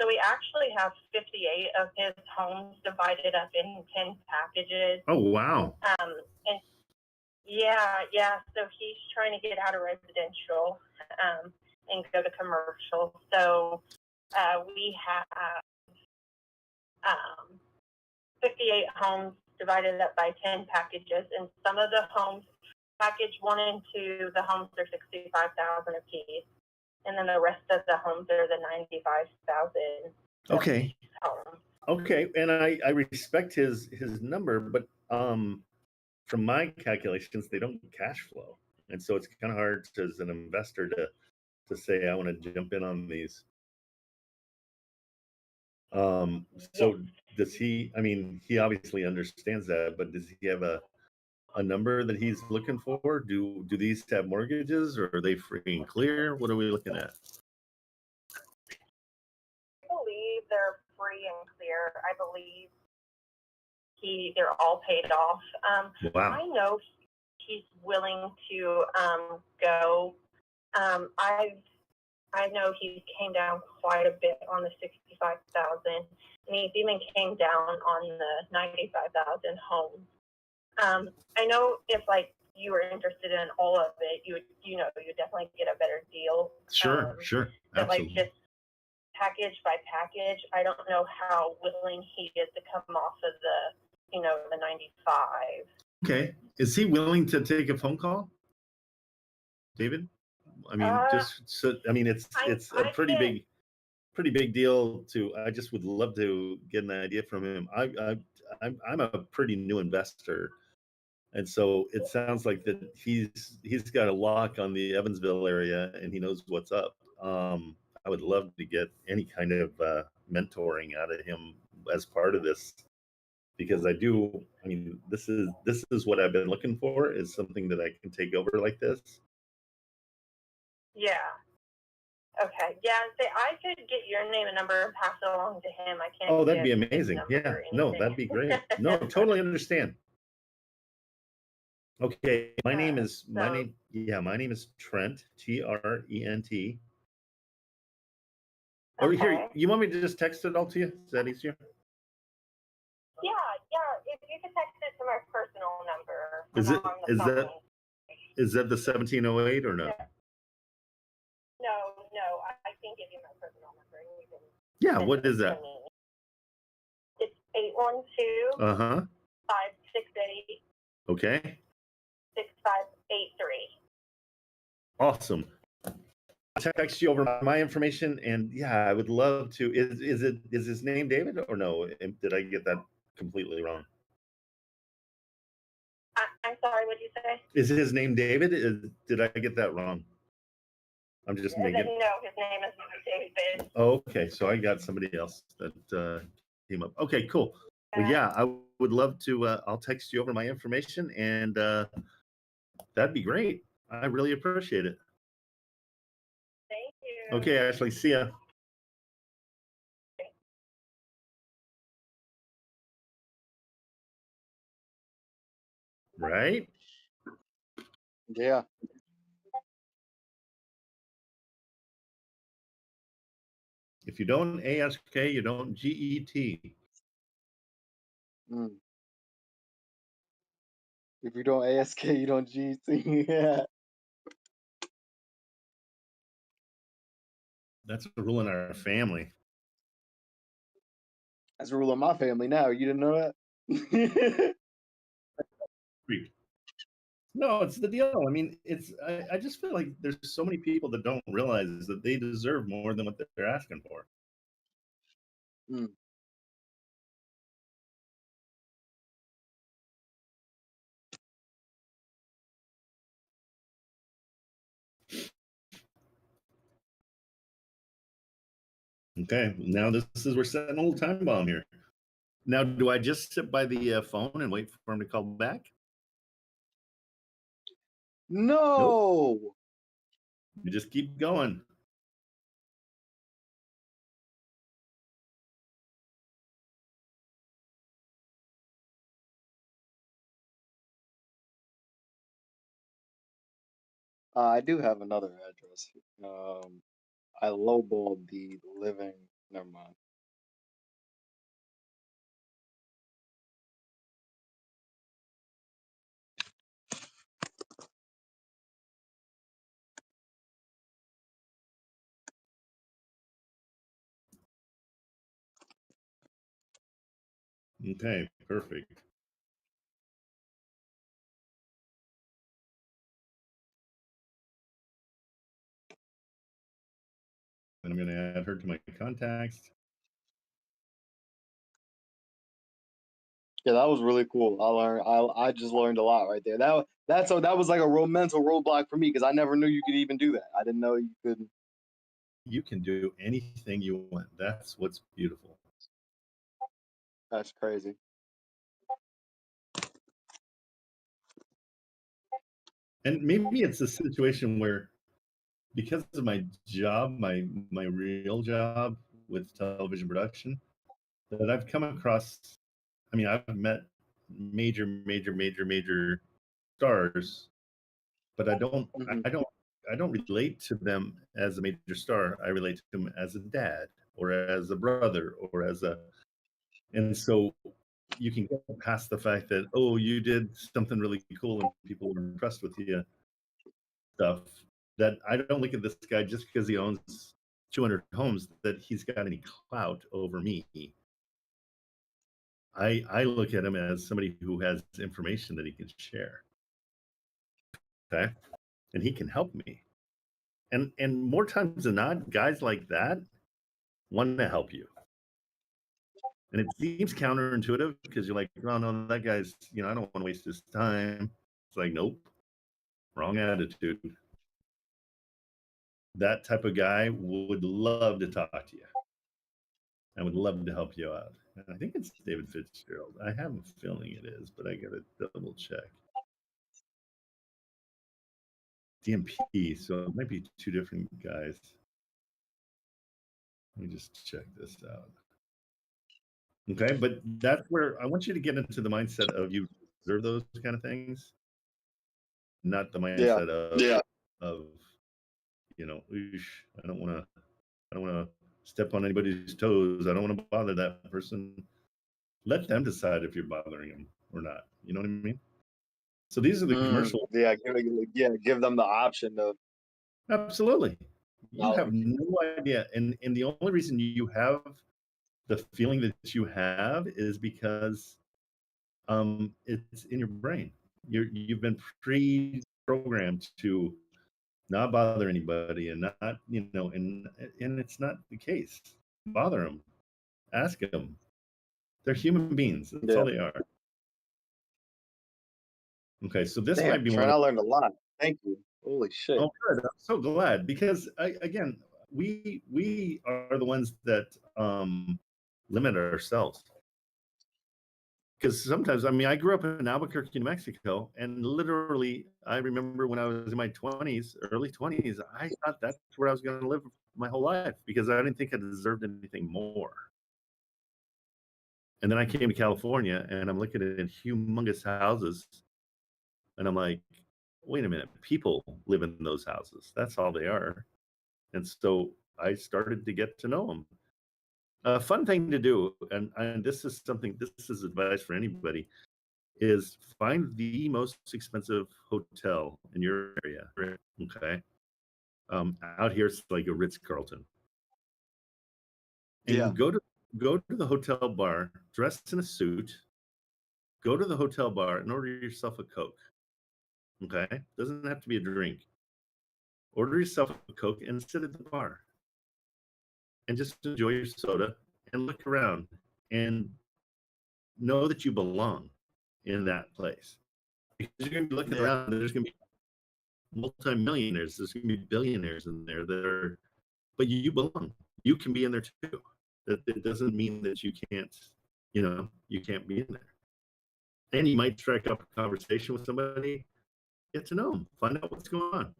So we actually have 58 of his homes divided up in 10 packages. Oh, wow. And yeah. So he's trying to get out of residential and go to commercial. So we have 58 homes divided up by 10 packages, and some of the homes, package 1 and 2, the homes are $65,000 a piece, and then the rest of the homes are the $95,000. Okay. Home. Okay, and I respect his number, but from my calculations, they don't cash flow, and so it's kind of hard as an investor to say I want to jump in on these. So does he? I mean, he obviously understands that, but does he have a number that he's looking for? Do these have mortgages, or are they free and clear? What are we looking at? I believe they're free and clear. I believe they're all paid off. Wow. I know he's willing to go. I know he came down quite a bit on the 65,000, and he even came down on the 95,000 homes. I know if like you were interested in all of it, you definitely get a better deal. Sure, but absolutely. like just package by package, I don't know how willing he is to come off of the 95. Okay, is he willing to take a phone call, David? I mean, it's a pretty big deal to. I just would love to get an idea from him. I'm a pretty new investor, and so it sounds like that he's got a lock on the Evansville area and he knows what's up. I would love to get any kind of mentoring out of him as part of this, because I mean, this is what I've been looking for, is something that I can take over like this. Yeah. Okay. Yeah. I could get your name and number and pass it along to him. I can't. Oh, that'd be amazing. Yeah. No, that'd be great. No, totally understand. Okay. My name is Trent, Trent. Or here, you want me to just text it all to you? Is that easier? Yeah. If you could text it to my personal number. Is that the 1708 or no? No. I can give you my personal number. And you can yeah. What is that? It's 812. 568. Okay. 6583. Awesome. I'll text you over my information, and yeah, I would love to. Is his name David or no? Did I get that completely wrong? I'm sorry, what did you say? Is his name David? Did I get that wrong? I'm just making. No, his name is David. Oh, okay, so I got somebody else that came up. Okay, cool. Well, yeah, I would love to. I'll text you over my information, and that'd be great. I really appreciate it. Thank you. Okay, Ashley, see ya. Right? Yeah. If you don't ASK, you don't GET. If you don't ASK, you don't GC. Yeah. That's a rule in our family. That's a rule in my family now. You didn't know that? No, it's the deal. I mean, I just feel like there's so many people that don't realize that they deserve more than what they're asking for. Okay, now we're setting a little time bomb here. Now, do I just sit by the phone and wait for him to call back? No. Nope. You just keep going. I do have another address. I lowballed the living Never mind. Okay, perfect. And I'm going to add her to my contacts. Yeah, that was really cool. I just learned a lot right there. That was like a real mental roadblock for me because I never knew you could even do that. I didn't know you could. You can do anything you want. That's what's beautiful. That's crazy. And maybe it's a situation where, because of my job, my real job with television production, that I've come across. I mean, I've met major stars, but I don't relate to them as a major star. I relate to them as a dad or as a brother or as a, and so you can get past the fact that, oh, you did something really cool and people were impressed with you stuff, that I don't look at this guy just because he owns 200 homes that he's got any clout over me. I look at him as somebody who has information that he can share. Okay. And he can help me. And more times than not, guys like that want to help you. And it seems counterintuitive because you're like, oh no, that guy's, I don't want to waste his time. It's like, nope, wrong attitude. That type of guy would love to talk to you. I would love to help you out. And I think it's David Fitzgerald. I have a feeling it is, but I gotta double check. DMP, so it might be two different guys. Let me just check this out. Okay, but that's where I want you to get into the mindset of you deserve those kind of things, not the mindset of "Oosh, I don't want to step on anybody's toes. I don't want to bother that person." Let them decide if you're bothering them or not. You know what I mean? So these are the commercial. Yeah, give them the option of. Absolutely. You have no idea. And the only reason you have the feeling that you have is because it's in your brain. You've been pre-programmed to not bother anybody and not, and it's not the case. Bother them. Ask them. They're human beings. That's all they are. Okay, so this might be Trent, I learned a lot. Thank you. Holy shit. Oh, good. I'm so glad because again, we are the ones that limit ourselves. Because sometimes, I mean, I grew up in Albuquerque, New Mexico, and literally, I remember when I was in my 20s, early 20s, I thought that's where I was going to live my whole life because I didn't think I deserved anything more. And then I came to California, and I'm looking at humongous houses, and I'm like, wait a minute, people live in those houses. That's all they are. And so I started to get to know them. A fun thing to do, and this is advice for anybody, is find the most expensive hotel in your area. Okay. Out here it's like a Ritz-Carlton. And go to the hotel bar, dressed in a suit, go to the hotel bar and order yourself a Coke. Okay? Doesn't have to be a drink. Order yourself a Coke and sit at the bar. And just enjoy your soda and look around and know that you belong in that place. Because you're going to be looking around and there's going to be multimillionaires, there's going to be billionaires in there that are, but you belong. You can be in there too. That it doesn't mean that you can't, you can't be in there. And you might strike up a conversation with somebody, get to know them, find out what's going on.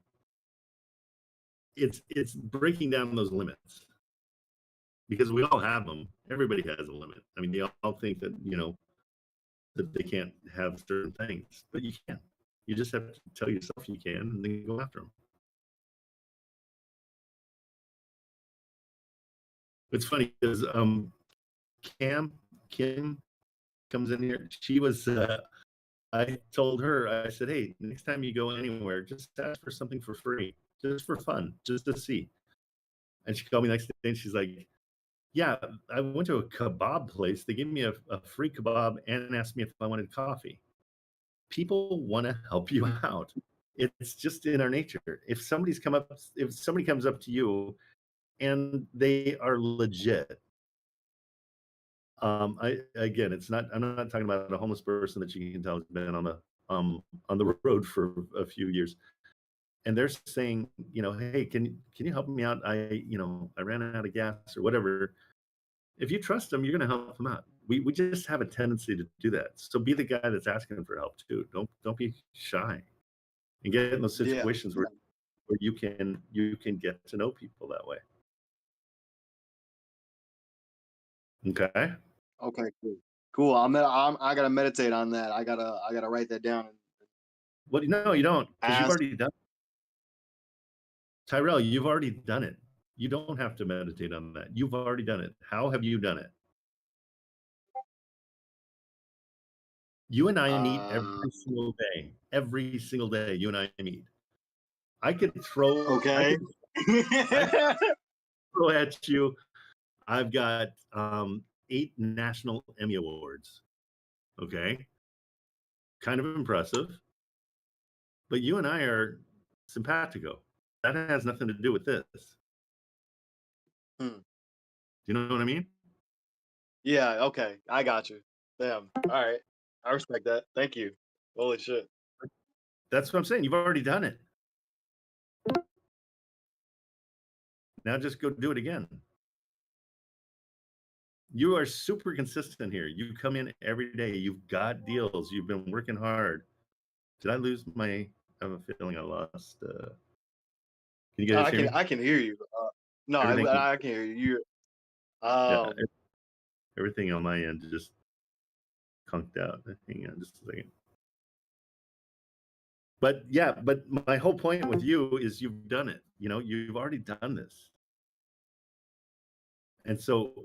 It's breaking down those limits. Because we all have them. Everybody has a limit. I mean, they all think that, that they can't have certain things, but you can. You just have to tell yourself you can and then go after them. It's funny because Kim comes in here. She was I told her, I said, hey, next time you go anywhere, just ask for something for free, just for fun, just to see. And she called me next day and she's like, yeah, I went to a kebab place. They gave me a free kebab and asked me if I wanted coffee. People want to help you out. It's just in our nature. If somebody comes up to you and they are legit, I'm not talking about a homeless person that you can tell has been on the road for a few years, and they're saying, hey, can you help me out? I ran out of gas or whatever. If you trust them, you're going to help them out. We just have a tendency to do that. So be the guy that's asking for help too. Don't be shy, and get in those situations where you can get to know people that way. Okay. Okay, cool. I gotta meditate on that. I gotta write that down. Well, no, you don't, because you've Ask. already done it. Tyrell, you've already done it. You don't have to meditate on that. You've already done it. How have you done it? You and I meet every single day. Every single day, you and I meet. I could throw. Okay. I could throw at you. I've got 8 national Emmy awards. Okay, kind of impressive. But you and I are simpatico. That has nothing to do with this. Hmm. Do you know what I mean? Yeah. Okay. I got you. Damn. All right. I respect that. Thank you. Holy shit. That's what I'm saying. You've already done it. Now just go do it again. You are super consistent here. You come in every day. You've got deals. You've been working hard. Did I lose my? I have a feeling I lost. Can you guys hear me? I can hear you. No, I can hear you. Yeah, everything on my end just conked out. Hang on just a second. But yeah, but my whole point with you is you've done it. You've already done this. And so,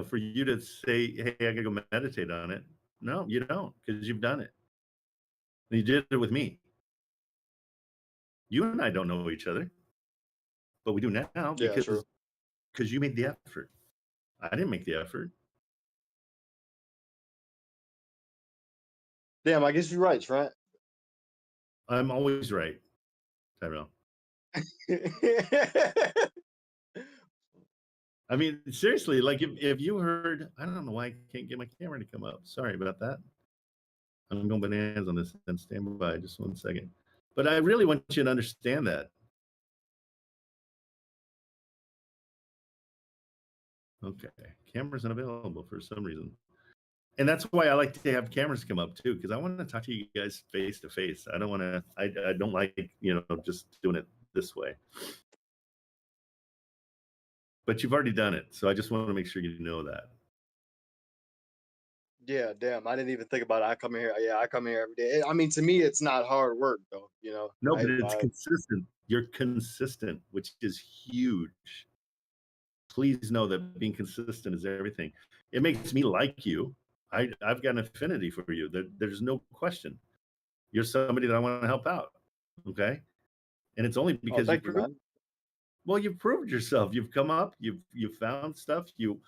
for you to say, hey, I gotta go meditate on it. No, you don't, because you've done it. And you did it with me. You and I don't know each other, but we do now because you made the effort. I didn't make the effort. Damn, I guess you're right, Trent. I'm always right, Tyrell. I mean, seriously, like if you heard, I don't know why I can't get my camera to come up. Sorry about that. I'm going bananas on this and stand by just 1 second. But I really want you to understand that. Okay, camera's unavailable for some reason. And that's why I like to have cameras come up too, because I want to talk to you guys face to face. I don't want to, I don't like, just doing it this way. But you've already done it. So I just want to make sure you know that. Yeah, damn. I didn't even think about it. I come here. Yeah, I come here every day. I mean, to me, it's not hard work though. No, but it's consistent. You're consistent, which is huge. Please know that being consistent is everything. It makes me like you. I've got an affinity for you. There's no question. You're somebody that I want to help out. Okay. And it's only because you've proved yourself. You've come up, you've found stuff, you're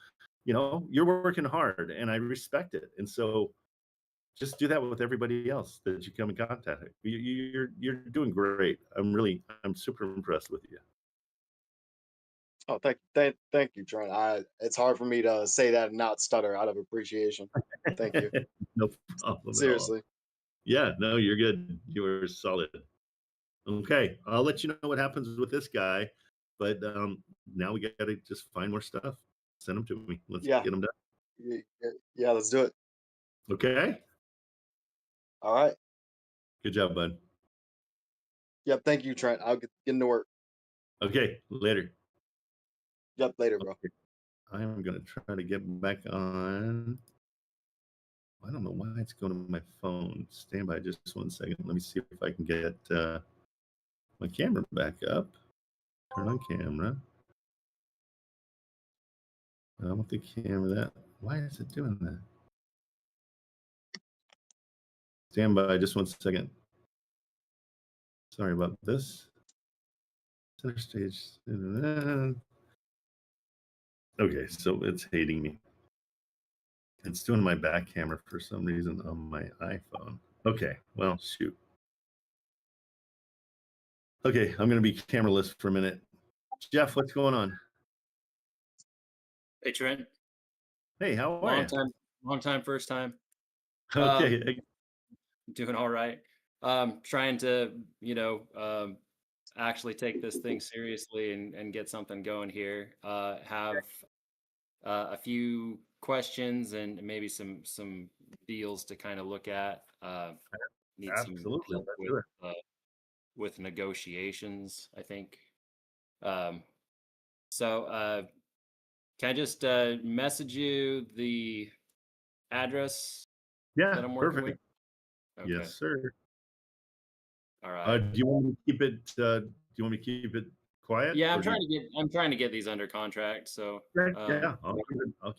working hard, and I respect it. And so just do that with everybody else that you come in contact with. You're doing great. I'm super impressed with you. Oh, thank you, Trent. It's hard for me to say that and not stutter out of appreciation. Thank you. No problem. Seriously. Yeah, no, you're good. You are solid. Okay, I'll let you know what happens with this guy, but now we got to just find more stuff. Send them to me. Let's get them done. Yeah, let's do it. Okay. All right. Good job, bud. Yep. Thank you, Trent. I'll get into work. Okay. Later. Yep. Later, bro. Okay. I am going to try to get back on. I don't know why it's going to my phone. Stand by just 1 second. Let me see if I can get my camera back up. Turn on camera. I want the camera that. Why is it doing that? Stand by just 1 second. Sorry about this. Center stage. Okay, so it's hating me. It's doing my back camera for some reason on my iPhone. Okay, well, shoot. Okay, I'm going to be cameraless for a minute. Jeff, what's going on? Hey, Trent. Hey, how are you? Long time, first time. Okay. Doing all right. Trying to, actually take this thing seriously and get something going here. Have a few questions and maybe some deals to kind of look at. Need Absolutely. some help with negotiations, I think. So can I just message you the address Yeah, that I'm working perfect. with? Okay. Yes, sir. All right. Do you want me to keep it? Do you want me to keep it quiet? Yeah, I'm trying to get these under contract. So yeah, I'll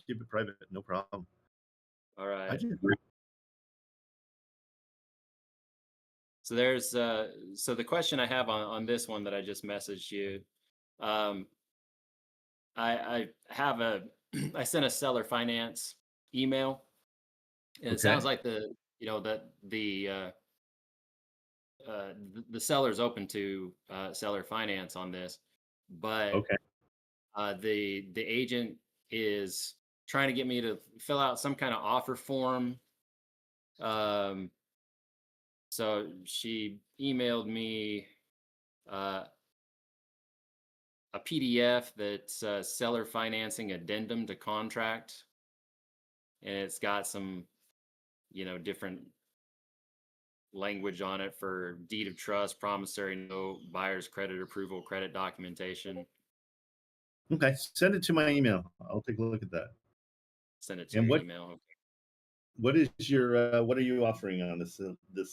keep it private. No problem. all right. I just So there's so the question I have on this one that I just messaged you, I have I sent a seller finance email, and it sounds like the seller's open to seller finance on this, but okay. The agent is trying to get me to fill out some kind of offer form. So she emailed me a PDF that's seller financing addendum to contract, and it's got some, different language on it for deed of trust, promissory note, buyer's credit approval, credit documentation. Okay, send it to my email. I'll take a look at that. Send it to your email. Okay. What is your what are you offering on this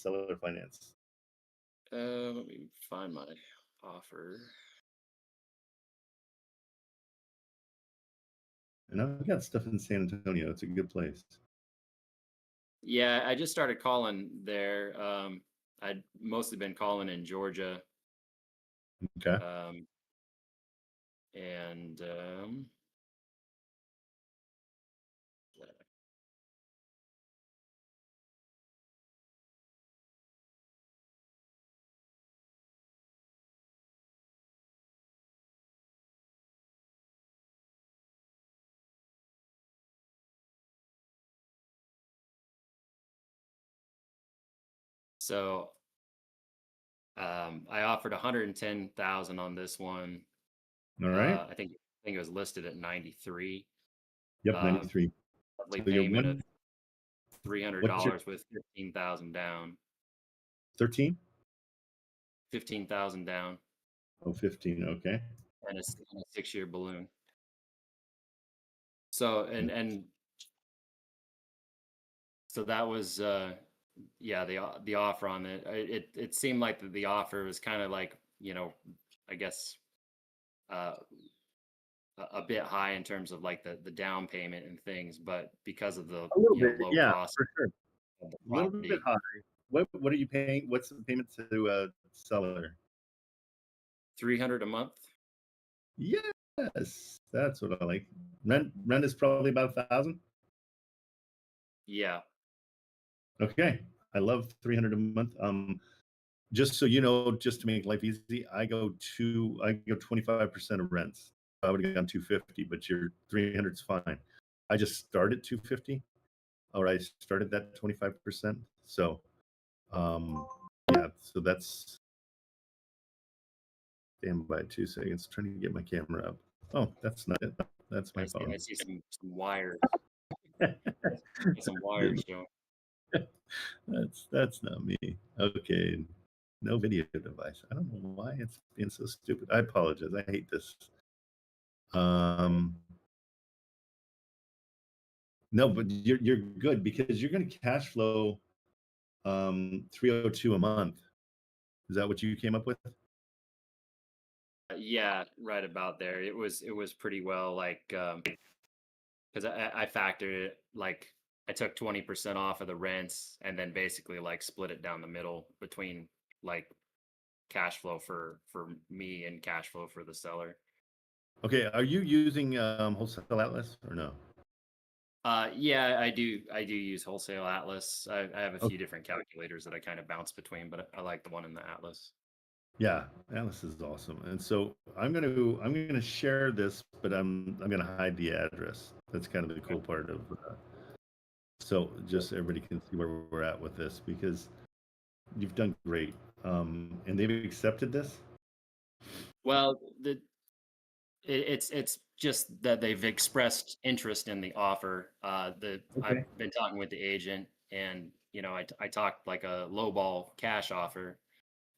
seller finance? Let me find my offer. And I've got stuff in San Antonio. It's a good place. Yeah, I just started calling there. I'd mostly been calling in Georgia. Okay. And so I offered 110,000 on this one. All right. I think it was listed at 93. Yep, 93. Monthly So payment of $300 with 15,000 down. 13? 15,000 down. Oh, 15. Okay. And a 6-year balloon. So and so that was yeah, the offer on it. It seemed like the offer was kind of like, I guess a bit high in terms of like the down payment and things, but because of the low cost for sure. of the A little property. bit high. What are you paying? What's the payment to seller? 300 a month. Yes, that's what I like. Rent is probably about 1,000. Yeah. Okay, I love 300 a month. Just so you know, just to make life easy, I go 25% of rents. I would have gone 250, but your 300 is fine. I just started 250, or I started that 25%. So, yeah, so that's. Stand by 2 seconds. Trying to get my camera up. Oh, that's not it. That's my phone. I see some wires. Some wires showing. That's not me. Okay, no video device. I don't know why it's being so stupid. I apologize. I hate this. No, but you're good because you're going to cash flow 302 a month. Is that what you came up with? Yeah, right about there. It was pretty well like because I factored it like I took 20% off of the rents and then basically like split it down the middle between like cash flow for me and cash flow for the seller. Okay, are you using Wholesale Atlas or no? Yeah, I do use Wholesale Atlas. I have a few Okay. different calculators that I kind of bounce between, but I like the one in the Atlas. Yeah, Atlas is awesome. And so I'm gonna share this, but I'm gonna hide the address. That's kind of the cool part of. So just everybody can see where we're at with this because you've done great. And they've accepted this. Well, it's just that they've expressed interest in the offer. Okay. I've been talking with the agent, and I talked like a lowball cash offer,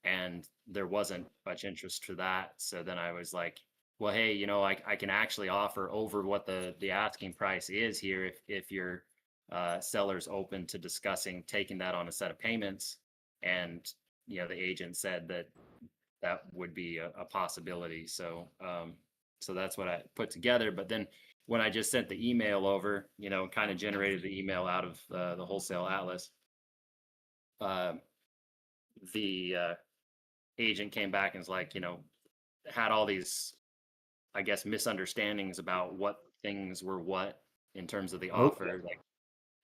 and there wasn't much interest for that. So then I was like, well, hey, I can actually offer over what the asking price is here if your seller's open to discussing taking that on a set of payments. And the agent said that would be a possibility. So so that's what I put together. But then when I just sent the email over, kind of generated the email out of the Wholesale Atlas, the agent came back and was like, had all these, I guess, misunderstandings about what things were what in terms of the offer. Like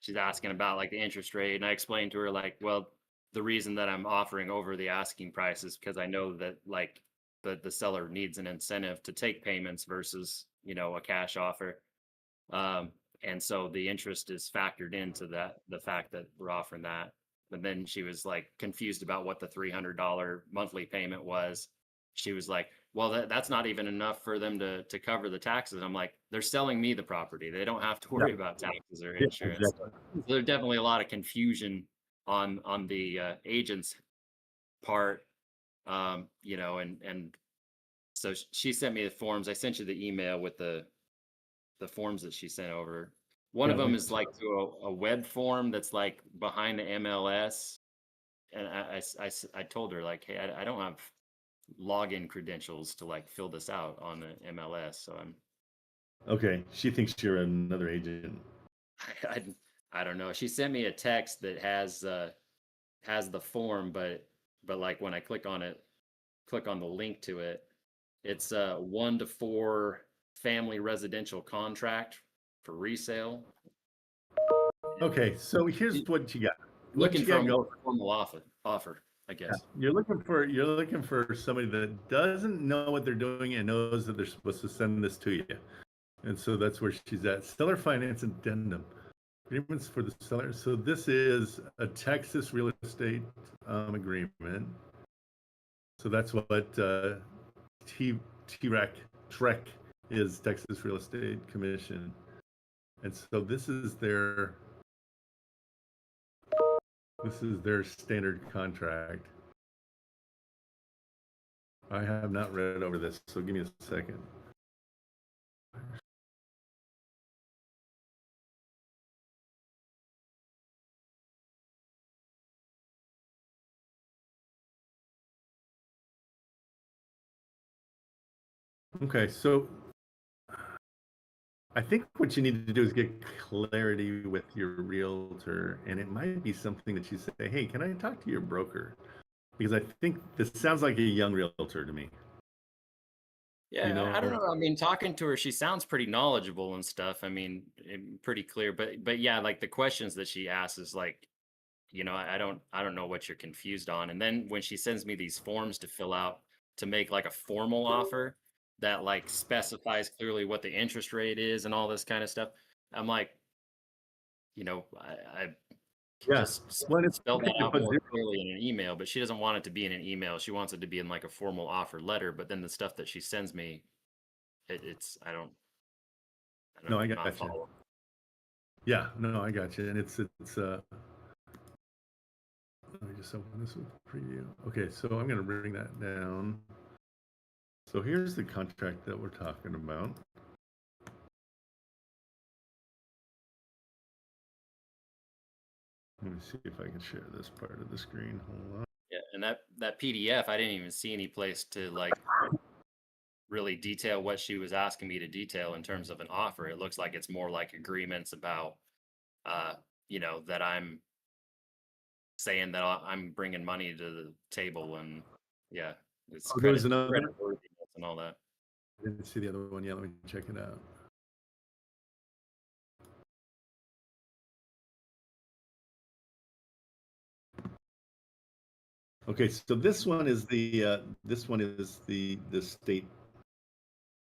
she's asking about like the interest rate, and I explained to her like, well, the reason that I'm offering over the asking price is because I know that like the seller needs an incentive to take payments versus a cash offer. And so the interest is factored into the fact that we're offering that. But then she was like confused about what the $300 monthly payment was. She was like, well, that's not even enough for them to cover the taxes. I'm like, they're selling me the property. They don't have to worry about taxes or insurance. Exactly. So there's definitely a lot of confusion on the agent's part. And so she sent me the forms. I sent you the email with the forms that she sent over. One of them is like to a web form that's like behind the MLS. And I told her like, hey, I don't have login credentials to like fill this out on the MLS. So Okay, she thinks you're another agent. I don't know. She sent me a text that has the form, but like when I click on the link to it, it's a 1 to 4 family residential contract for resale. Okay, so here's what you got. Looking for a going. more formal offer, I guess. You're looking for somebody that doesn't know what they're doing and knows that they're supposed to send this to you. And so that's where she's at. Seller finance addendum. Agreements for the seller. So this is a Texas real estate agreement. So that's what TREC is, Texas Real Estate Commission. And so this is their standard contract. I have not read over this, so give me a second. Okay, so I think what you need to do is get clarity with your realtor, and it might be something that you say, hey, can I talk to your broker? Because I think this sounds like a young realtor to me. Yeah, I don't know. I mean, talking to her, she sounds pretty knowledgeable and stuff. I mean, pretty clear. But yeah, like the questions that she asks is like, I don't know what you're confused on. And then when she sends me these forms to fill out to make like a formal offer that like specifies clearly what the interest rate is and all this kind of stuff, I'm like, I just spell that out more clearly in an email, but she doesn't want it to be in an email. She wants it to be in like a formal offer letter. But then the stuff that she sends me, it's I don't No, I got you. Yeah, no, I got you. And it's let me just open this with preview. Okay, so I'm going to bring that down. So here's the contract that we're talking about. Let me see if I can share this part of the screen. Hold on. Yeah, and that PDF, I didn't even see any place to like really detail what she was asking me to detail in terms of an offer. It looks like it's more like agreements about, you know, that I'm saying that I'm bringing money to the table, and yeah, it's Oh, there was credit another. worthiness and all that. I didn't see the other one yet. Let me check it out. Okay, so this one is the state.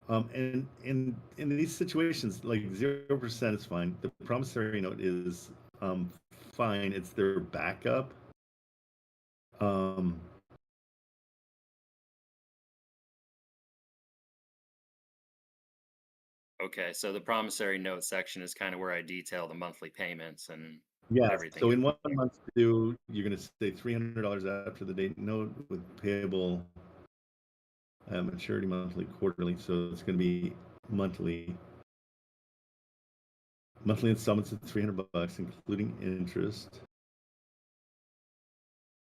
And in these situations, like 0% is fine. The promissory note is fine. It's their backup. Um, Okay, so the promissory note section is kind of where I detail the monthly payments and yeah. everything. So in 1 month due, you're going to say $300 after the date note with payable maturity monthly, quarterly. So it's going to be monthly. Monthly installments of $300, including interest.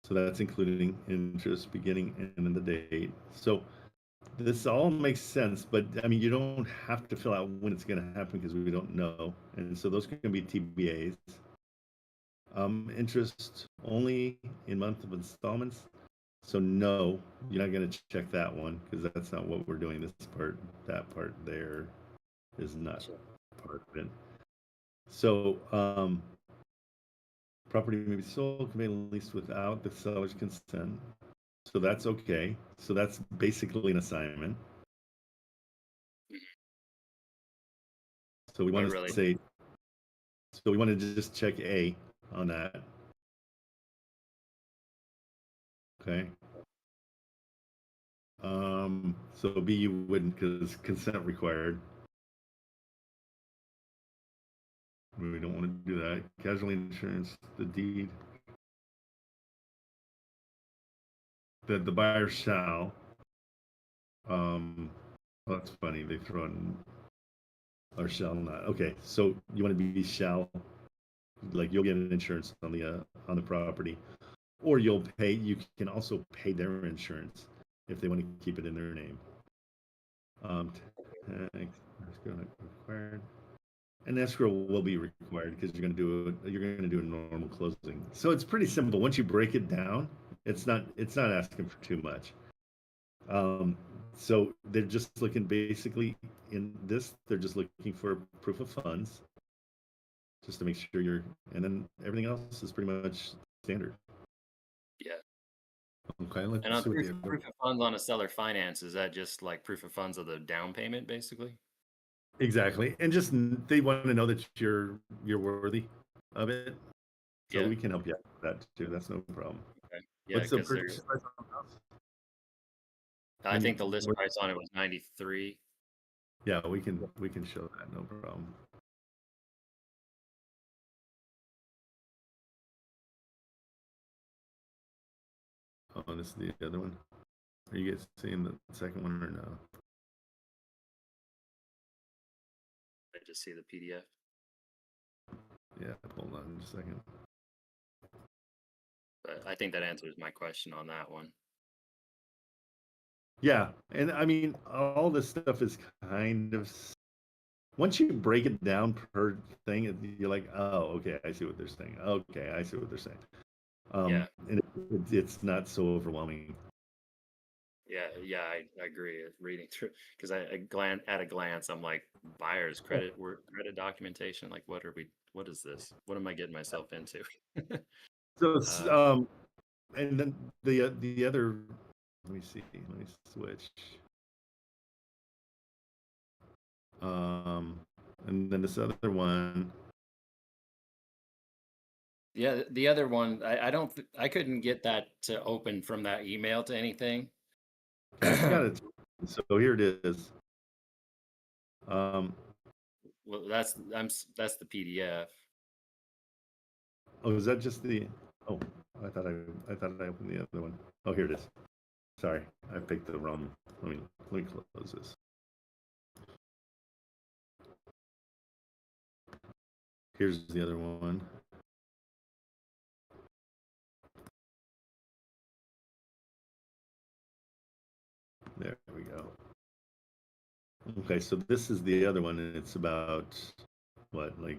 So that's including interest beginning and the date. So this all makes sense, but I mean, you don't have to fill out when it's going to happen because we don't know. And so those can be TBAs. Interest only in month of installments. So no, you're not going to check that one because that's not what we're doing. This part, that part there is not part of it. So property may be sold, can be leased without the seller's consent. So that's okay. So that's basically an assignment. So we want to say, so we want to just check A on that. Okay. So B you wouldn't because consent required. We don't want to do that. Casualty insurance, the deed. The buyer shall. Well, that's funny. They throw in or shall not. Okay, so you want to be shall, like you'll get an insurance on the property, or you'll pay. You can also pay their insurance if they want to keep it in their name. Required. And escrow will be required because you're going to do a normal closing. So it's pretty simple. Once you break it down, it's not asking for too much. So they're just looking basically in this. They're just looking for proof of funds, just to make sure and then everything else is pretty much standard. Yeah. Okay. Let's and on see what proof of funds on a seller finance, is that just like proof of funds of the down payment, basically? Exactly, and just they want to know that you're worthy of it, so Yeah. we can help you out with that too. That's no problem. Okay. Yeah, What's the because purchase price on the house? I think the list price on it was 93. Yeah, we can show that, no problem. Oh, this is the other one. Are you guys seeing the second one or no? I just see the PDF. Yeah, hold on just a second. But I think that answers my question on that one. Yeah, and I mean, all this stuff is kind of, once you break it down per thing, you're like, oh, okay, I see what they're saying. Okay, I see what they're saying. Yeah. And it's not so overwhelming. Yeah, I agree. Reading through, because at a glance, I'm like, buyer's credit documentation. Like, what is this? What am I getting myself into? So, and then the other, let me see, let me switch. And then this other one. Yeah, the other one, I couldn't get that to open from that email to anything. I got it. So here it is. Well, that's the PDF. Oh, is that just the? Oh, I thought I opened the other one. Oh, here it is. Sorry, I picked the wrong. Let me close this. Here's the other one. There we go. Okay, so this is the other one, and it's about what, like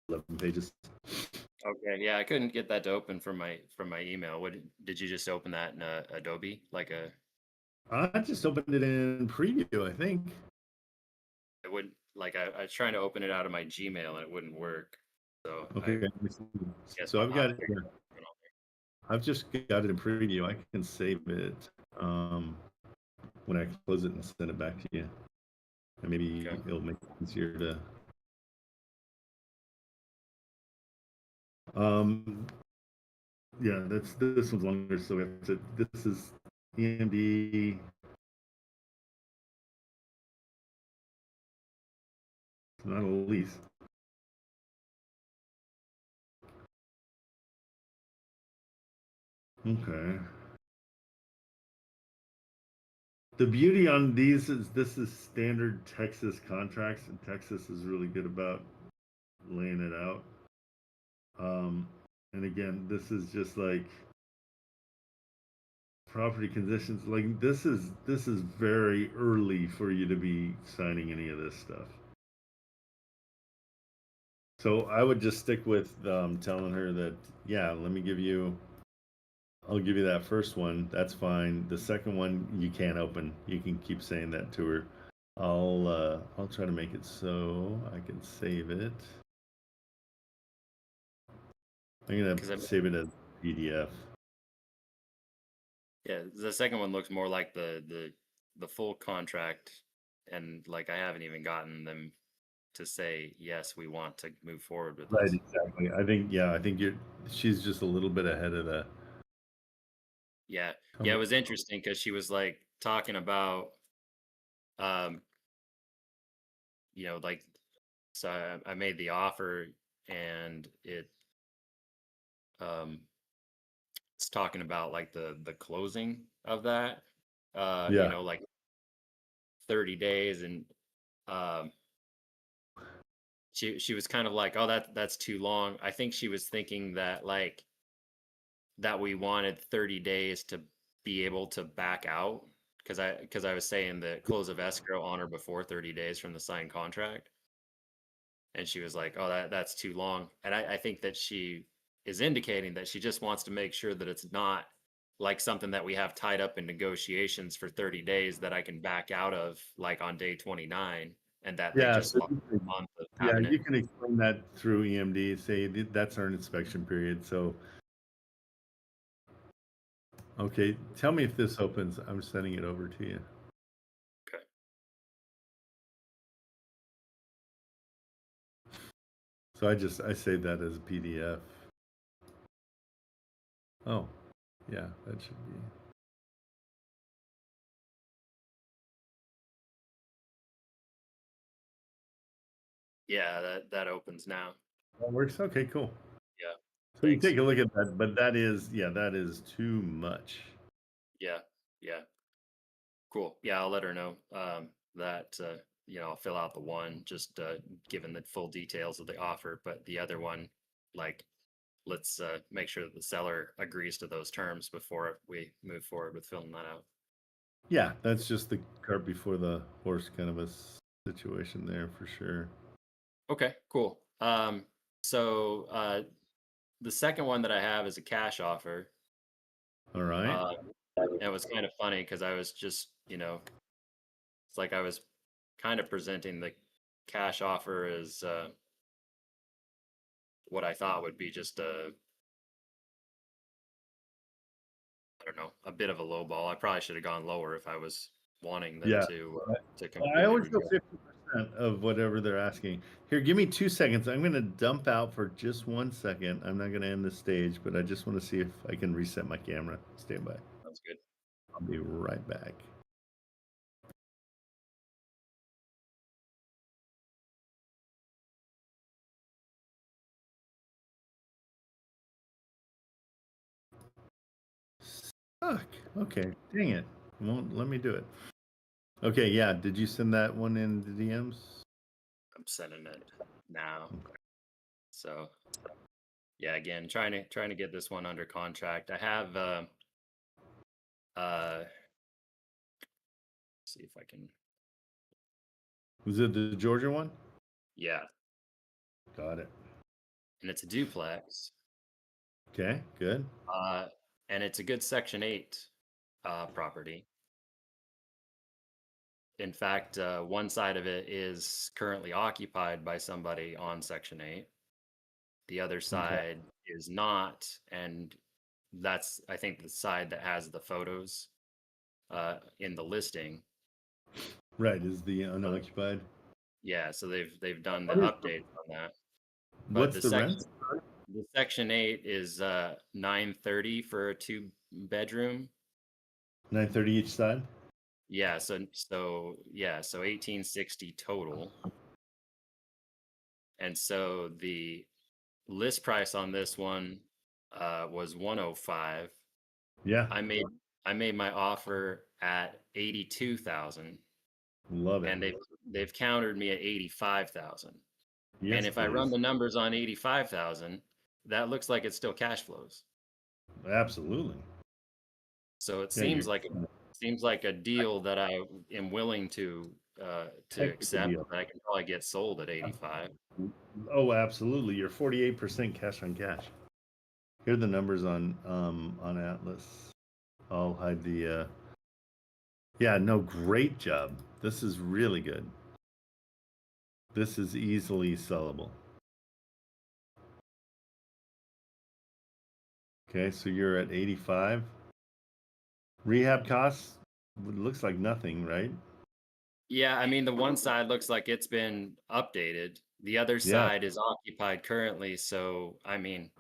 11 pages? Okay, yeah, I couldn't get that to open from my email. What did you just open that in Adobe? Like I just opened it in preview, I think. it wouldn't like I was trying to open it out of my Gmail and it wouldn't work. So Okay, I let me see. guess So I'll I've have got to it figure here. it out. I've just got it in preview. I can save it when I close it and send it back to you. And maybe Okay. it'll make it easier to. Yeah, this one's longer, so we have to. This is EMD. It's not a lease. Okay. The beauty on these is this is standard Texas contracts, and Texas is really good about laying it out. And again, this is just like property conditions. Like this is very early for you to be signing any of this stuff. So I would just stick with telling her that, yeah, I'll give you that first one. That's fine. The second one you can't open. You can keep saying that to her. I'll try to make it so I can save it. I'm gonna save it as PDF. Yeah, the second one looks more like the full contract, and like I haven't even gotten them to say yes, we want to move forward with Right, this. exactly. I think she's just a little bit ahead of the. Yeah, yeah, it was interesting because she was like talking about, um, like so I made the offer and um, it's talking about like the closing of that, Yeah. like 30 days and um she was kind of like, oh, that's too long. I think she was thinking that like that we wanted 30 days to be able to back out because I was saying the close of escrow on or before 30 days from the signed contract. And she was like, oh, that's too long. And I think that she is indicating that she just wants to make sure that it's not like something that we have tied up in negotiations for 30 days that I can back out of like on day 29 and that they Yeah, just so lost a month of yeah, having you it. can explain that through EMD. Say that's our inspection period. So, okay, tell me if this opens. I'm sending it over to you. Okay. So I saved that as a PDF. Oh, yeah, that should be. Yeah, that opens now. That works. Okay, cool. Yeah. So you Thanks. take a look at that, but that is too much. Yeah. Yeah. Cool. Yeah, I'll let her know that I'll fill out the one just given the full details of the offer, but the other one, like, let's make sure that the seller agrees to those terms before we move forward with filling that out. Yeah, that's just the cart before the horse kind of a situation there for sure. Okay, cool. So the second one that I have is a cash offer. All right. And it was kind of funny because I was just, it's like I was kind of presenting the cash offer as what I thought would be just I don't know, a bit of a low ball. I probably should have gone lower if I was wanting them Yeah. to I completely always go reject. 50% of whatever they're asking. Here, give me 2 seconds. I'm going to dump out for just 1 second. I'm not going to end the stage, but I just want to see if I can reset my camera. Stand by. That's good. I'll be right back. Fuck. Okay. Dang it. It won't let me do it. Okay. Yeah. Did you send that one in the DMs? I'm sending it now. So yeah, again, trying to get this one under contract. I have see if I can Was it the Georgia one? Yeah, Got it. and it's a duplex. Okay, good. And it's a good Section 8 property. In fact, one side of it is currently occupied by somebody on Section 8. The other side is not, and that's, I think, the side that has the photos in the listing. Right, is the unoccupied. Yeah, so they've done the What is- updates on that. What's the rent? The Section 8 is $930 for a 2-bedroom. 930 each side. Yeah, so $1,860 total. And so the list price on this one was $105. Yeah, I made my offer at $82,000, love it. and they've countered me at $85,000. Yes, And if I run please. the numbers on $85,000, that looks like it still cash flows. Absolutely. So it Yeah, seems you're- like a deal that I am willing to Heck of a accept. deal. That I can probably get sold at 85. Oh, absolutely. You're 48% cash on cash. Here are the numbers on Atlas. I'll hide the yeah, no, great job. This is really good. This is easily sellable. Okay, so you're at 85. Rehab costs looks like nothing, right? Yeah, I mean, the one side looks like it's been updated. The other side is occupied currently. So, I mean,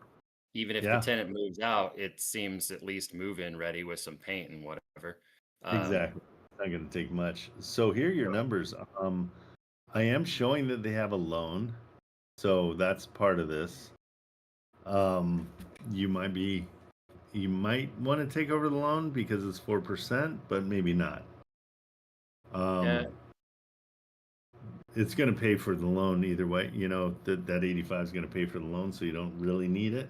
even if the Yeah. tenant moves out, it seems at least move-in ready with some paint and whatever. Exactly. It's not going to take much. So here are your numbers. I am showing that they have a loan, so that's part of this. You might want to take over the loan because it's 4%, but maybe not. Yeah. It's going to pay for the loan either way. You know, that 85 is going to pay for the loan, so you don't really need it.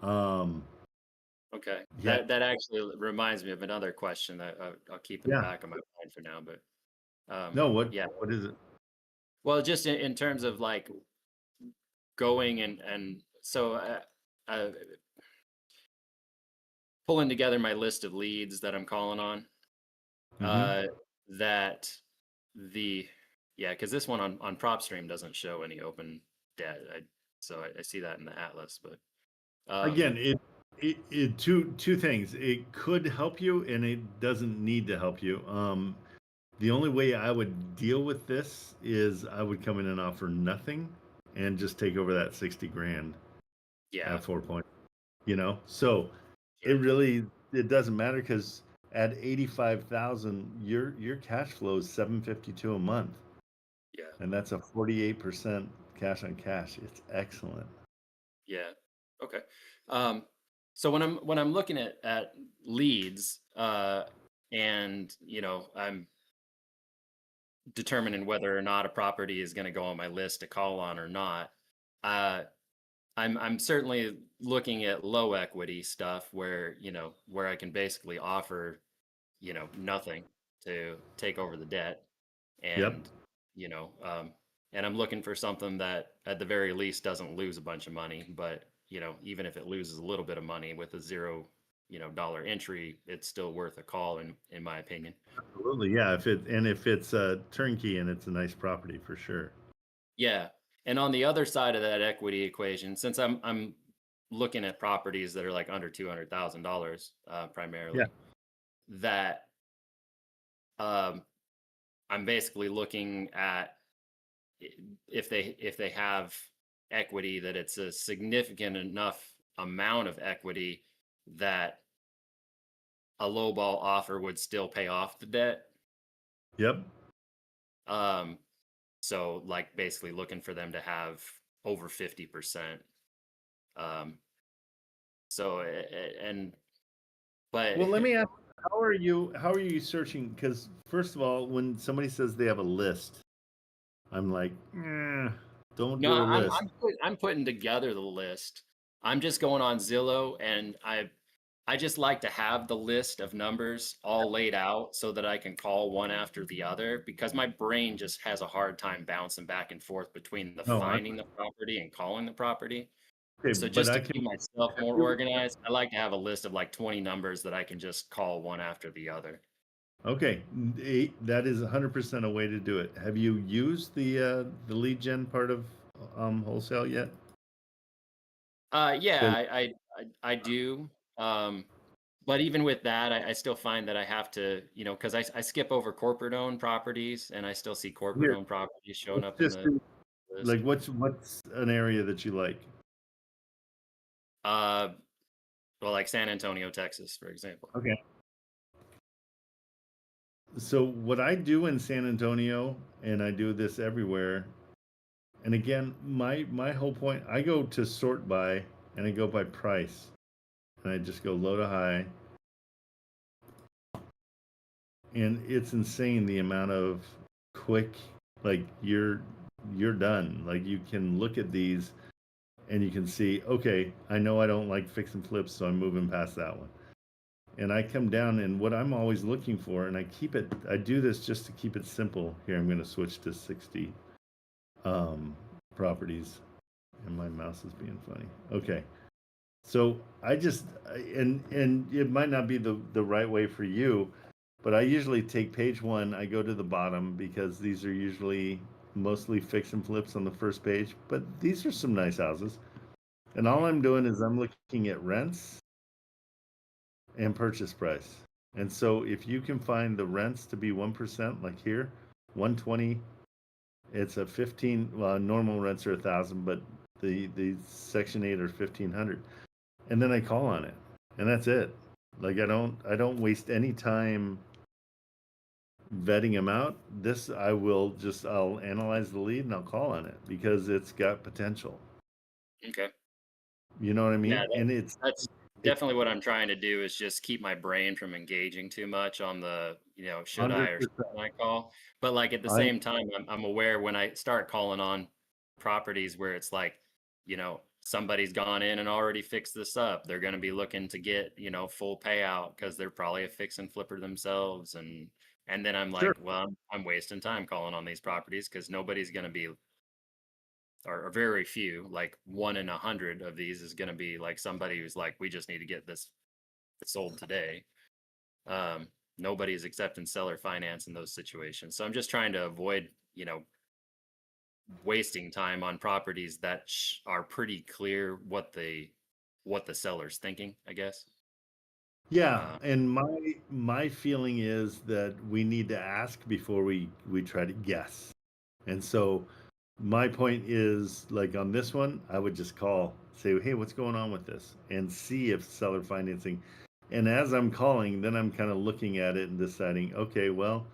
Okay. Yeah. That actually reminds me of another question that I'll keep in the back of my mind for now. But No, what is it? Well, just in terms of like going and so pulling together my list of leads that I'm calling on. That because this one on PropStream doesn't show any open debt. So I see that in the Atlas, but Again, it two things. It could help you, and it doesn't need to help you. The only way I would deal with this is I would come in and offer nothing, and just take over that 60 grand. Yeah. At 4 points. You know, so it doesn't matter because at 85,000, your cash flow is 752 a month. Yeah. And that's a 48% cash on cash. It's excellent. Yeah. Okay. So when I'm looking at leads, and I'm determining whether or not a property is going to go on my list to call on or not, I'm certainly looking at low equity stuff where I can basically offer nothing to take over the debt, and and I'm looking for something that at the very least doesn't lose a bunch of money, but even if it loses a little bit of money with a $0 entry, it's still worth a call in my opinion. Absolutely, yeah. If it's a turnkey and it's a nice property for sure. Yeah. And on the other side of that equity equation, since I'm looking at properties that are like under $200,000 primarily, that I'm basically looking at if they have equity, that it's a significant enough amount of equity that a lowball offer would still pay off the debt. Yep. So like basically looking for them to have over 50%. Well, let me ask, how are you searching? Because first of all, when somebody says they have a list, I'm like, don't do a list. I'm putting together the list. I'm just going on Zillow, and I just like to have the list of numbers all laid out so that I can call one after the other, because my brain just has a hard time bouncing back and forth between the No, finding the property and calling the property. okay, So but just I to can. keep myself more organized, I like to have a list of like 20 numbers that I can just call one after the other. Okay, that is 100% a way to do it. Have you used the lead gen part of wholesale yet? Yeah, I do. But even with that, I still find that I have to, because I skip over corporate owned properties and I still see corporate Here, owned properties showing let's up in just the do, list. like, what's an area that you like? Uh, well, like San Antonio, Texas, for example. Okay. So what I do in San Antonio, and I do this everywhere, and again, my whole point, I go to sort by, and I go by price, and I just go low to high, and it's insane the amount of quick, like you're done. Like you can look at these and you can see, okay, I know I don't like fix and flips, so I'm moving past that one. And I come down, and what I'm always looking for, and I do this just to keep it simple. Here, I'm going to switch to 60 properties, and my mouse is being funny. Okay. So and it might not be the right way for you, but I usually take page one, I go to the bottom because these are usually mostly fix and flips on the first page, but these are some nice houses. And all I'm doing is I'm looking at rents and purchase price. And so if you can find the rents to be 1%, like here, 120, it's a 15, well, normal rents are 1,000, but the section 8 are 1,500. And then I call on it. And that's it. Like I don't waste any time vetting them out. This I'll analyze the lead and I'll call on it because it's got potential. Okay. You know what I mean? Yeah, And it's definitely what I'm trying to do is just keep my brain from engaging too much on the, should I or 100%. shouldn't I call? But like at the I same time, I'm aware when I start calling on properties where it's like, somebody's gone in and already fixed this up. They're going to be looking to get, full payout because they're probably a fix and flipper themselves. And then I'm like, sure. well, I'm wasting time calling on these properties because nobody's going to be, or very few, like 1 in 100 of these is going to be like somebody who's like, we just need to get this sold today. Nobody's accepting seller finance in those situations. So I'm just trying to avoid, wasting time on properties that are pretty clear what the seller's thinking, I guess. Yeah, and my feeling is that we need to ask before we try to guess. And so my point is, like on this one, I would just call, say, hey, what's going on with this? And see if seller financing. And as I'm calling, then I'm kind of looking at it and deciding, okay, well,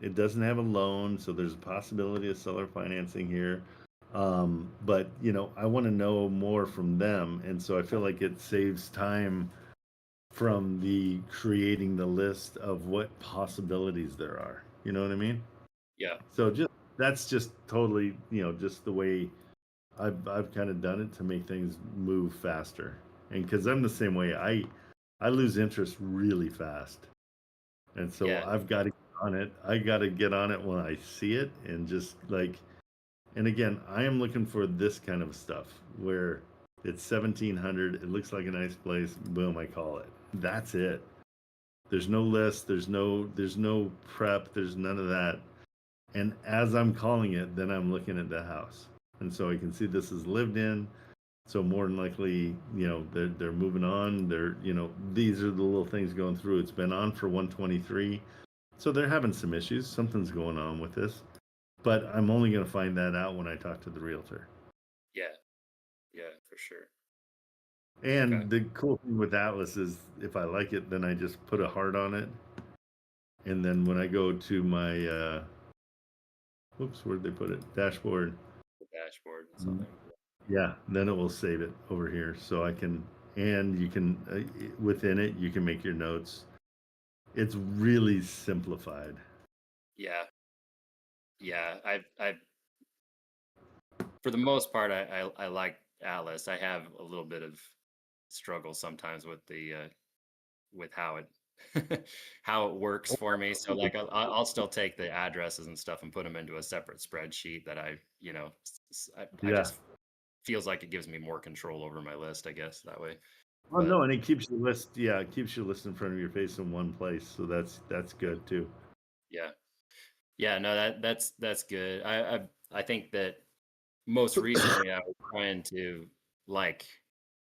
it doesn't have a loan, so there's a possibility of seller financing here. But I want to know more from them. And so I feel like it saves time from the creating the list of what possibilities there are. You know what I mean? Yeah. So that's just totally, just the way I've kind of done it to make things move faster. And because I'm the same way, I lose interest really fast. And so Yeah. I've got to get on it. I got to get on it when I see it and just like, and again, I am looking for this kind of stuff where it's 1,700. It looks like a nice place. Boom, I call it. That's it. There's no list. There's no prep. There's none of that. And as I'm calling it, then I'm looking at the house. And so I can see this is lived in. So more than likely, they're moving on. These are the little things going through. It's been on for 123. So they're having some issues. Something's going on with this. But I'm only going to find that out when I talk to the realtor. Yeah. Yeah, for sure. And Okay. the cool thing with Atlas is if I like it, then I just put a heart on it. And then when I go to my, where'd they put it? Dashboard. The dashboard and something. Yeah, then it will save it over here. So I can, and you can, within it, you can make your notes. It's really simplified. Yeah. Yeah. I've for the most part, I like Atlas. I have a little bit of struggle sometimes with the with how it how it works for me. So like I'll still take the addresses and stuff and put them into a separate spreadsheet that I, you know, I Yeah. just feels like it gives me more control over my list, I guess, that way. Oh But no, and it keeps your list. Yeah, it keeps your list in front of your face in one place. So that's good too. yeah. Yeah, no, that's good. I think that most recently I was trying to like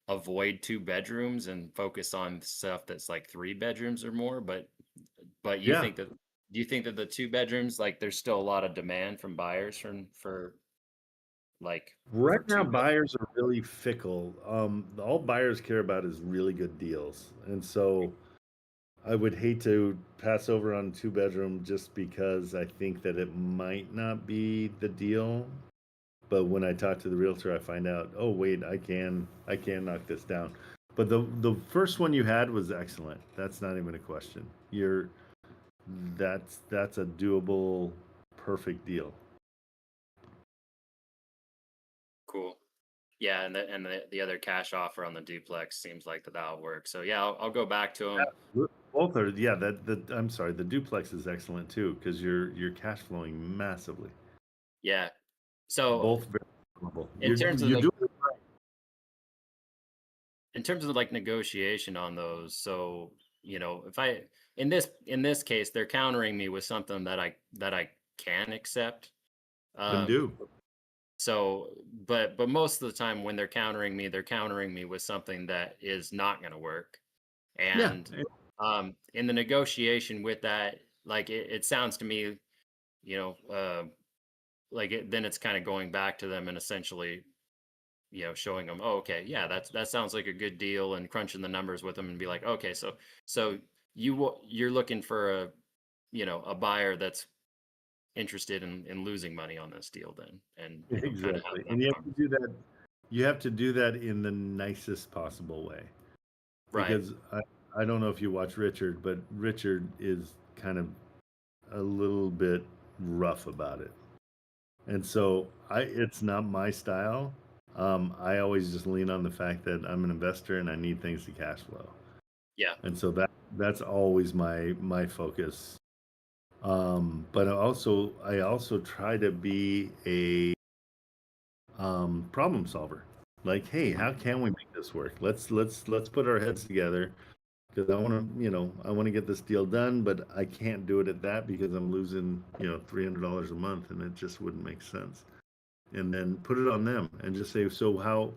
avoid 2 bedrooms and focus on stuff that's like 3 bedrooms or more. But you Yeah. think that do you think that the 2 bedrooms, like there's still a lot of demand from buyers for like Right for now, 2 bedrooms? buyers are really fickle. All buyers care about is really good deals, and so I would hate to pass over on 2 bedroom just because I think that it might not be the deal. But when I talk to the realtor, I find out, oh wait, I can knock this down. But the first one you had was excellent. That's not even a question. That's a doable, perfect deal. Cool. Yeah, and the other cash offer on the duplex seems like that'll work. So yeah, I'll go back to them. Both are, yeah. I'm sorry, the duplex is excellent too because you're cash flowing massively. Yeah. So Both very doable. in terms of You're the doing in terms of like negotiation on those, so you know, if I in this case, they're countering me with something that I can accept. can Um, do. so, but most of the time when they're countering me with something that is not going to work. Yeah. And in the negotiation with that, like it sounds to me, you know, then it's kind of going back to them and essentially, you know, showing them, oh, okay, yeah, that sounds like a good deal, and crunching the numbers with them and be like, okay, so you're looking for a, you know, a buyer that's interested in losing money on this deal then, and you know, kind of have Exactly. that And you have to conversation. do that. You have to do that in the nicest possible way. Right. Because I don't know if you watch Richard, but Richard is kind of a little bit rough about it. And so it's not my style. I always just lean on the fact that I'm an investor and I need things to cash flow. Yeah. And so that's always my focus. But I also try to be a problem solver. Like, hey, how can we make this work? Let's put our heads together because I want to get this deal done, but I can't do it at that because I'm losing $300 a month, and it just wouldn't make sense. And then put it on them and just say, so how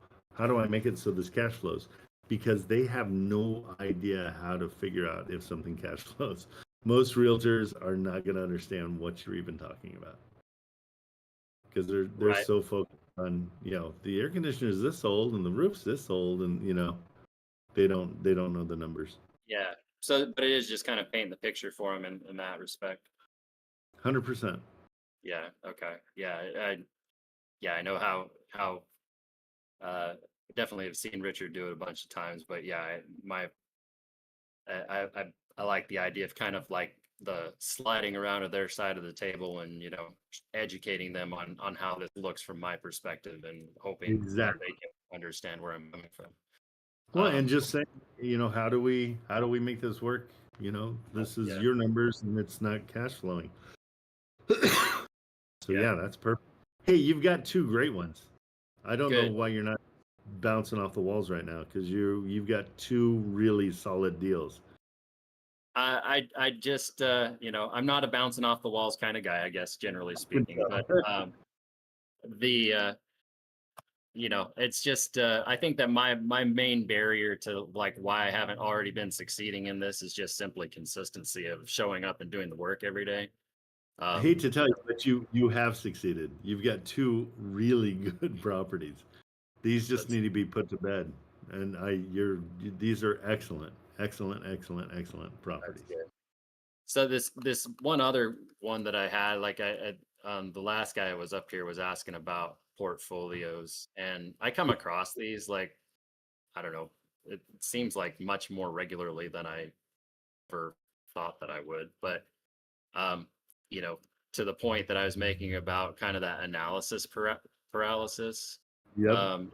do I make it so this cash flows? Because they have no idea how to figure out if something cash flows. Most realtors are not going to understand what you're even talking about because they're Right. so focused on the air conditioner is this old and the roof's this old, and they don't know the numbers. Yeah. So, but it is just kind of painting the picture for them in that respect. 100%. Yeah. Okay. Yeah. I know how definitely have seen Richard do it a bunch of times, but yeah, I like the idea of kind of like the sliding around to their side of the table and, you know, educating them on how this looks from my perspective and hoping that Exactly. they can understand where I'm coming from. Well, and Um, just saying, how do we make this work? This is yeah. your numbers and it's not cash flowing. So Yeah. yeah, that's perfect. Hey, you've got two great ones. I don't know Good. why you're not bouncing off the walls right now because you've got two really solid deals. I just you know, I'm not a bouncing off the walls kind of guy, I guess, generally speaking, but the you know, it's just I think that my main barrier to like why I haven't already been succeeding in this is just simply consistency of showing up and doing the work every day. I hate to tell You you, but you have succeeded. You've got two really good properties. These know, just need to be put to bed. And these are excellent, excellent, excellent, excellent that's properties. good. So this one other one that I had, like the last guy I was up here was asking about portfolios, and I come across these like, I don't know, it seems like much more regularly than I ever thought that I would. But um, you know, to the point that I was making about kind of that analysis paralysis. Yep. Um,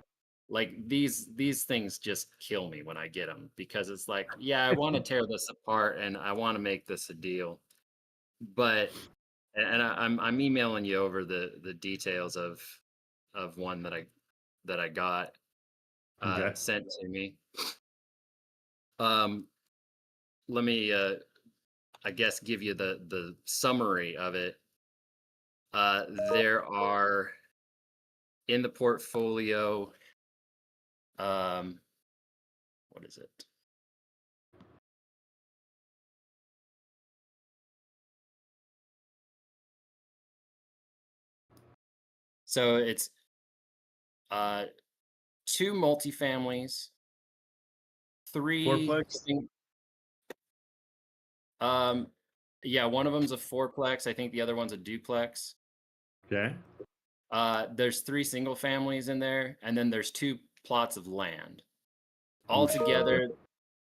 like these things just kill me when I get them, because it's like, yeah, I want to tear this apart and I want to make this a deal, but I'm emailing you over the details of one that I got Okay. sent to me. Let me I guess give you the summary of it. There are in the portfolio, what is it? So it's 2 multifamilies, 3 Fourplex? yeah, one of them's a fourplex. I think the other one's a duplex. Okay. There's 3 single families in there, and then there's 2 plots of land. Altogether,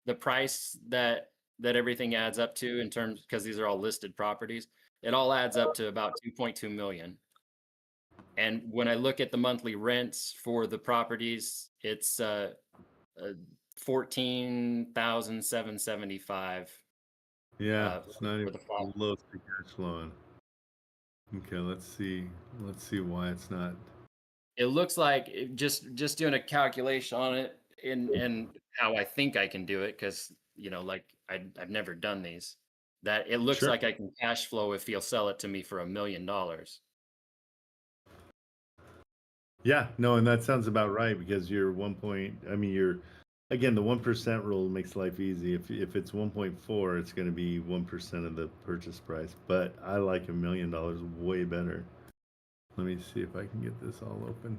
the price that everything adds up to, in terms, because these are all listed properties, it all adds up to about 2.2 million. And when I look at the monthly rents for the properties, it's 14,775. Yeah, it's not for even the plot. close to cash flowing. Okay, let's see. Let's see why it's not. It looks like just doing a calculation on it, and how I think I can do it, because like I've never done these. That it looks Sure. like I can cash flow if you'll sell it to me for $1 million. Yeah, no, and that sounds about right, because you're you're again, the 1% rule makes life easy. If it's 1.4, it's going to be 1% of the purchase price. But I like $1 million way better. Let me see if I can get this all open.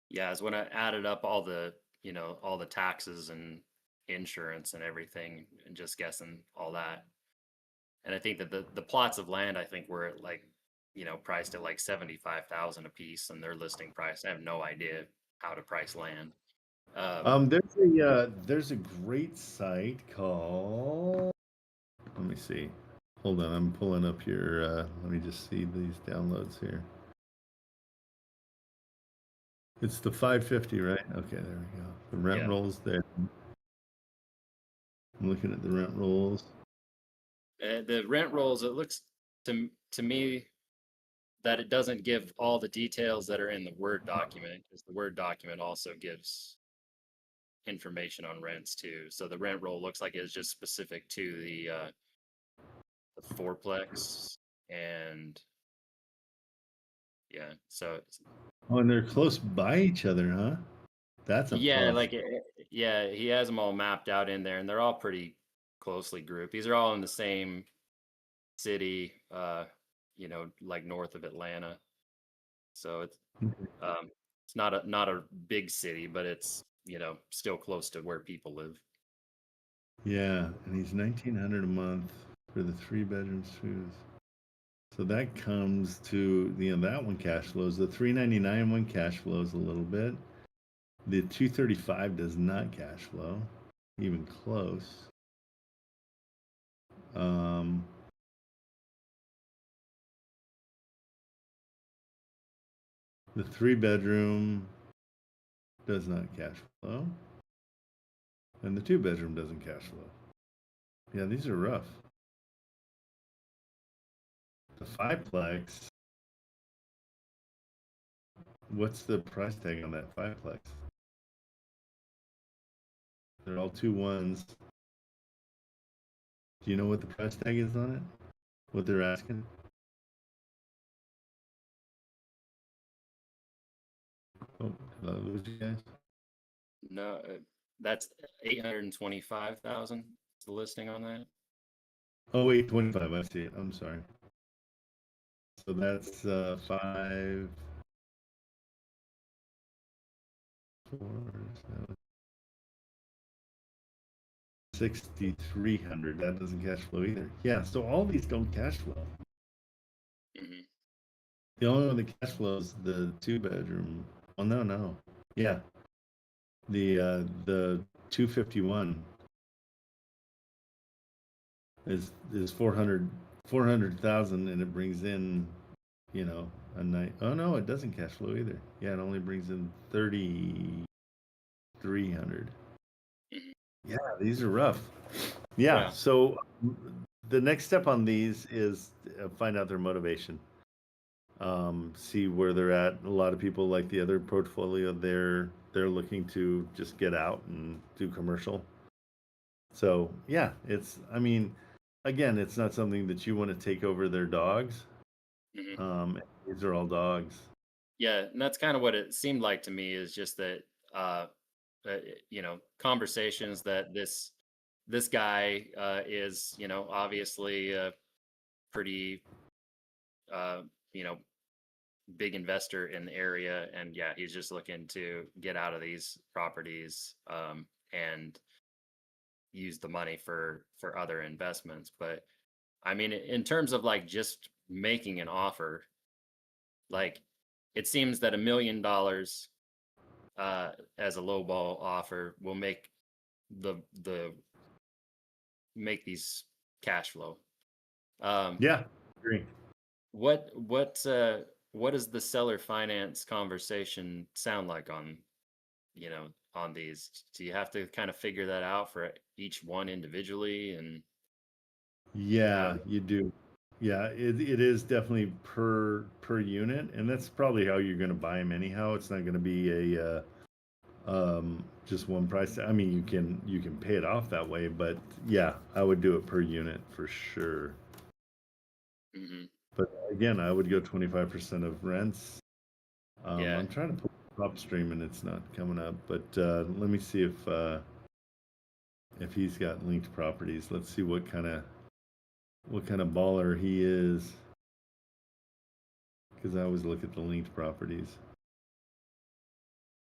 Yeah, is when I added up all the all the taxes and insurance and everything, and just guessing all that. And I think that the plots of land, I think, were at like, priced at like 75,000 a piece, and their listing price. I have no idea how to price land. There's a great site called. Let me see. Hold on, I'm pulling up your. Let me just see these downloads here. It's the 550, right? Okay, there we go. The rent rolls there. I'm looking at the rent rolls. The rent rolls, it looks to me that it doesn't give all the details that are in the Word document, because the Word document also gives information on rents too. So the rent roll looks like it's just specific to the fourplex, and yeah, so Oh, and they're close by each other, huh? That's a yeah, plus. like yeah, he has them all mapped out in there, and they're all pretty closely grouped. These are all in the same city, like north of Atlanta. So it's not a big city, but it's still close to where people live. Yeah, and he's $1,900 a month for the 3 bedrooms too. So that comes to that one cash flows. The $399 one cash flows a little bit. The $235 does not cash flow, even close. The 3 bedroom does not cash flow, and the 2 bedroom doesn't cash flow. Yeah, these are rough. The fiveplex. What's the price tag on that fiveplex? They're all 2 1s. Do you know what the price tag is on it? What they're asking? Oh, did I lose you guys? No, that's 825,000. The listing on that. Oh, 825. I see it. I'm sorry. So that's 5, 4, 7, 6,300. That doesn't cash flow either. Yeah, so all these don't cash flow. Mm-hmm. The only one that cash flows the 2 bedroom. Oh no. Yeah. The 251 is 400,000, and it brings in you know, a night. Oh no, it doesn't cash flow either. Yeah, it only brings in 3,300. Yeah, these are rough. Yeah. Yeah. So the next step on these is find out their motivation. See where they're at. A lot of people, like the other portfolio, they're looking to just get out and do commercial. So yeah, I mean, again, it's not something that you want to take over their dogs. These are all dogs. Yeah, and that's kind of what it seemed like to me, is just that you know, conversations that this guy is, you know, obviously pretty you know, big investor in the area, and yeah, he's just looking to get out of these properties and use the money for other investments. But I mean, in terms of like just making an offer, like it seems that $1 million as a lowball offer will make make these cash flow. Yeah, agree. What does the seller finance conversation sound like on, you know, on these? Do you have to kind of figure that out for each one individually? And Yeah, you do. Yeah, it is definitely per unit, and that's probably how you're going to buy them anyhow. It's not going to be a just one price. I mean, you can pay it off that way, but yeah, I would do it per unit for sure. But again, I would go 25% of rents. yeah, I'm trying to pull PropStream and it's not coming up, but let me see if he's got linked properties. Let's see what kind of baller he is, because I always look at the linked properties.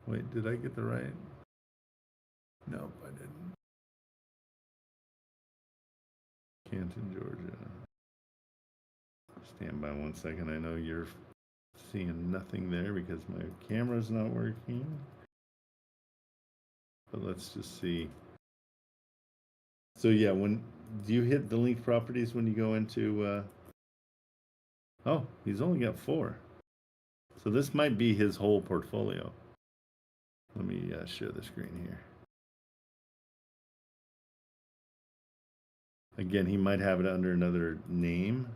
Wait, did I get the right? Nope, I didn't. Canton, Georgia. Stand by 1 second. I know you're seeing nothing there because my camera's not working. But let's just see. So yeah, when do you hit the linked properties when you go into oh, he's only got 4. So this might be his whole portfolio. Let me share the screen here. Again, he might have it under another name.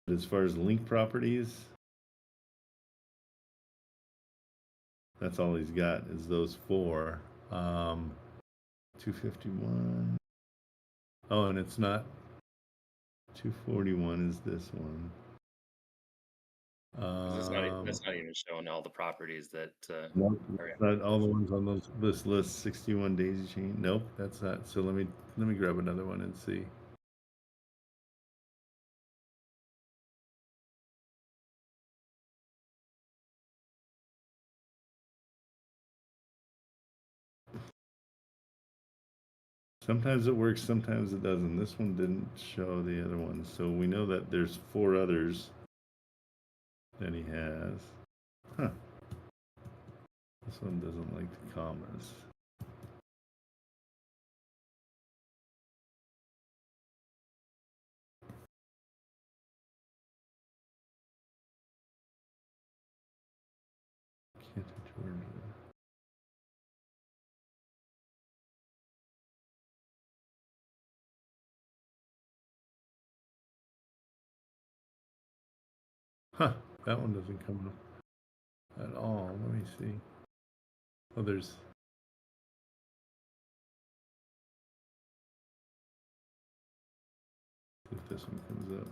But as far as linked properties, that's all he's got is those 4. 251. Oh, and it's not 241 is this one. 'cause that's not even showing all the properties that Nope, are in. not all the ones on this list. 61 daisy chain. Nope, that's not. So let me grab another one and see. Sometimes it works, sometimes it doesn't. This one didn't show the other one, so we know that there's 4 others that he has. Huh. This one doesn't like the commas. Canton, Georgia. Huh, that one doesn't come up at all. Let me see. Oh, there's. If this one comes up.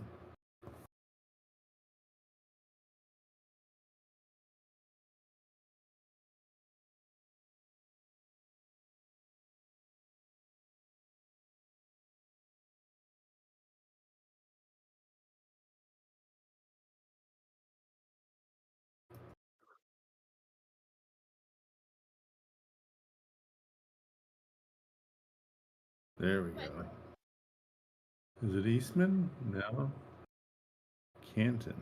There we go. Is it Eastman? No. Canton.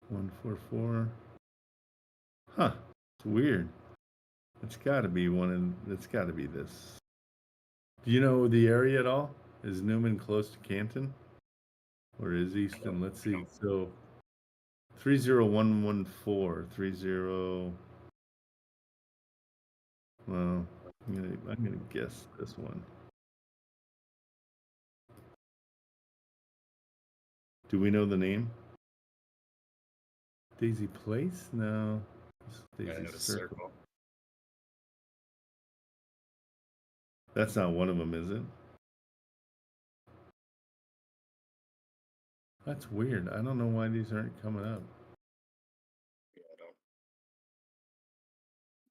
144. Huh. It's weird. It's got to be it's got to be this. Do you know the area at all? Is Newman close to Canton? Or is Easton? Let's see. So 30114. 30. Well, I'm gonna guess this one. Do we know the name? Daisy Place? No. It's Daisy Circle. That's not one of them, is it? That's weird. I don't know why these aren't coming up.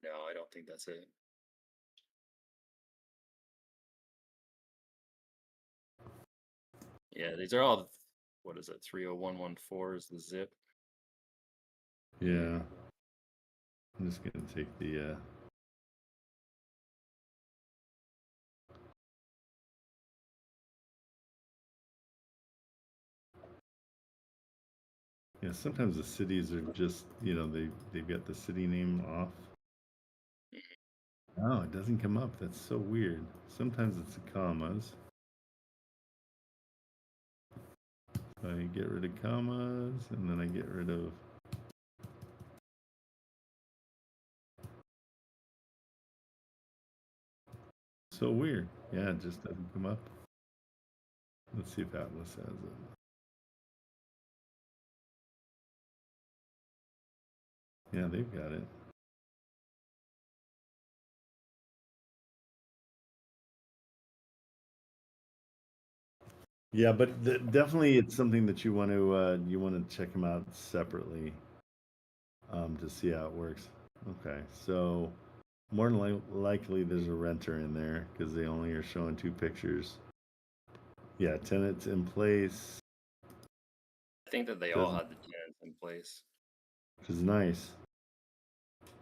Yeah, I don't think that's it. Yeah, these are all, what is it? 30114 is the zip. Yeah. I'm just gonna take the yeah, sometimes the cities are just, they've got the city name off. Oh, it doesn't come up. That's so weird. Sometimes it's the commas. So I get rid of commas, and then I get rid of so weird. Yeah, it just doesn't come up. Let's see if Atlas has it. Yeah, they've got it. Yeah, but definitely it's something that you want to check them out separately to see how it works. Okay, so more than likely there's a renter in there because they only are showing 2 pictures. Yeah, tenants in place. I think that they all had the tenants in place. Which is nice.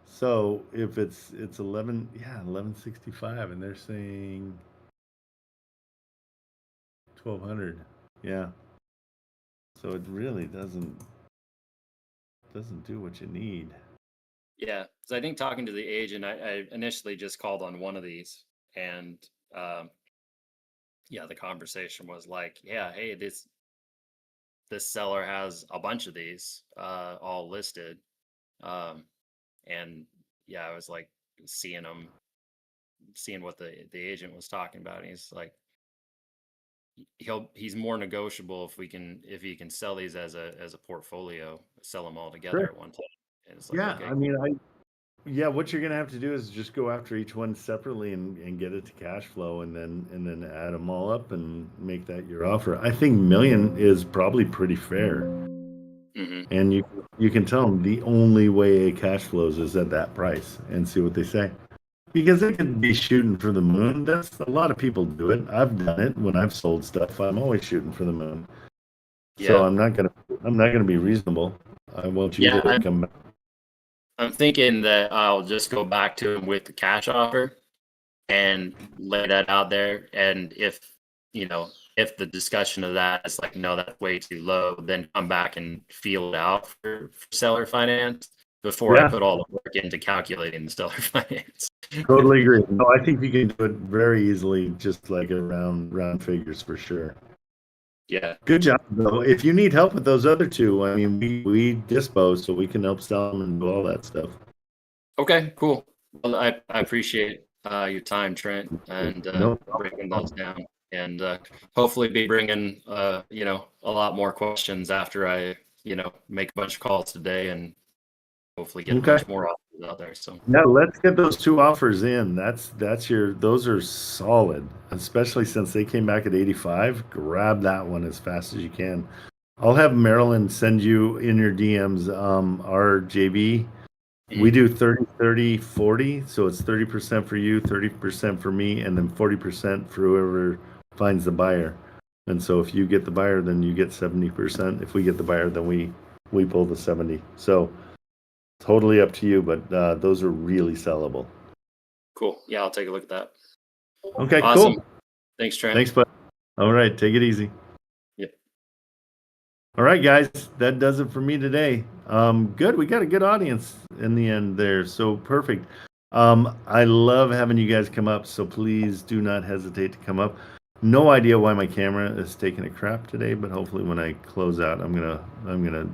So if it's 1165, and they're saying 1200, yeah. So it really doesn't do what you need. Yeah, because I think talking to the agent, I initially just called on one of these, and yeah, the conversation was like, yeah, hey, this seller has a bunch of these all listed, and yeah, I was like seeing what the agent was talking about, and he's like, he's more negotiable if he can sell these as a portfolio, sell them all together Sure. at one time. And it's like, Yeah, okay, I mean, what you're gonna have to do is just go after each one separately and get it to cash flow, and then add them all up and make that your offer. I think million is probably pretty fair, and you can tell them the only way it cash flows is at that price, and see what they say. Because they could be shooting for the moon. That's a lot of people do it. I've done it when I've sold stuff. I'm always shooting for the moon. yeah. So I'm not gonna be reasonable. I want you to come back. I'm thinking that I'll just go back to him with the cash offer and lay that out there. And if the discussion of that is like, no, that's way too low, then come back and feel it out for seller finance before I put all the work into calculating the seller finance. Totally agree. No, I think you can do it very easily, just like around round figures for sure. Yeah. Good job, though. If you need help with those other 2, I mean, we dispose, so we can help sell them and do all that stuff. Okay, cool. Well, I appreciate your time, Trent, and breaking those down, and hopefully be bringing a lot more questions after I make a bunch of calls today, and hopefully get a bunch more offers out there. So yeah, let's get those 2 offers in. Those are solid, especially since they came back at 85. Grab that one as fast as you can. I'll have Marilyn send you in your DMs our JV. We do 30, 30, 40. So it's 30% for you, 30% for me, and then 40% for whoever finds the buyer. And so if you get the buyer, then you get 70%. If we get the buyer, then we pull the 70. So totally up to you, but those are really sellable. Cool. Yeah, I'll take a look at that. Okay, awesome. Cool. Thanks, Trent. Thanks, bud. All right, take it easy. Yep. All right, guys, that does it for me today. Good. We got a good audience in the end there, so perfect. I love having you guys come up, so please do not hesitate to come up. No idea why my camera is taking a crap today, but hopefully when I close out, I'm gonna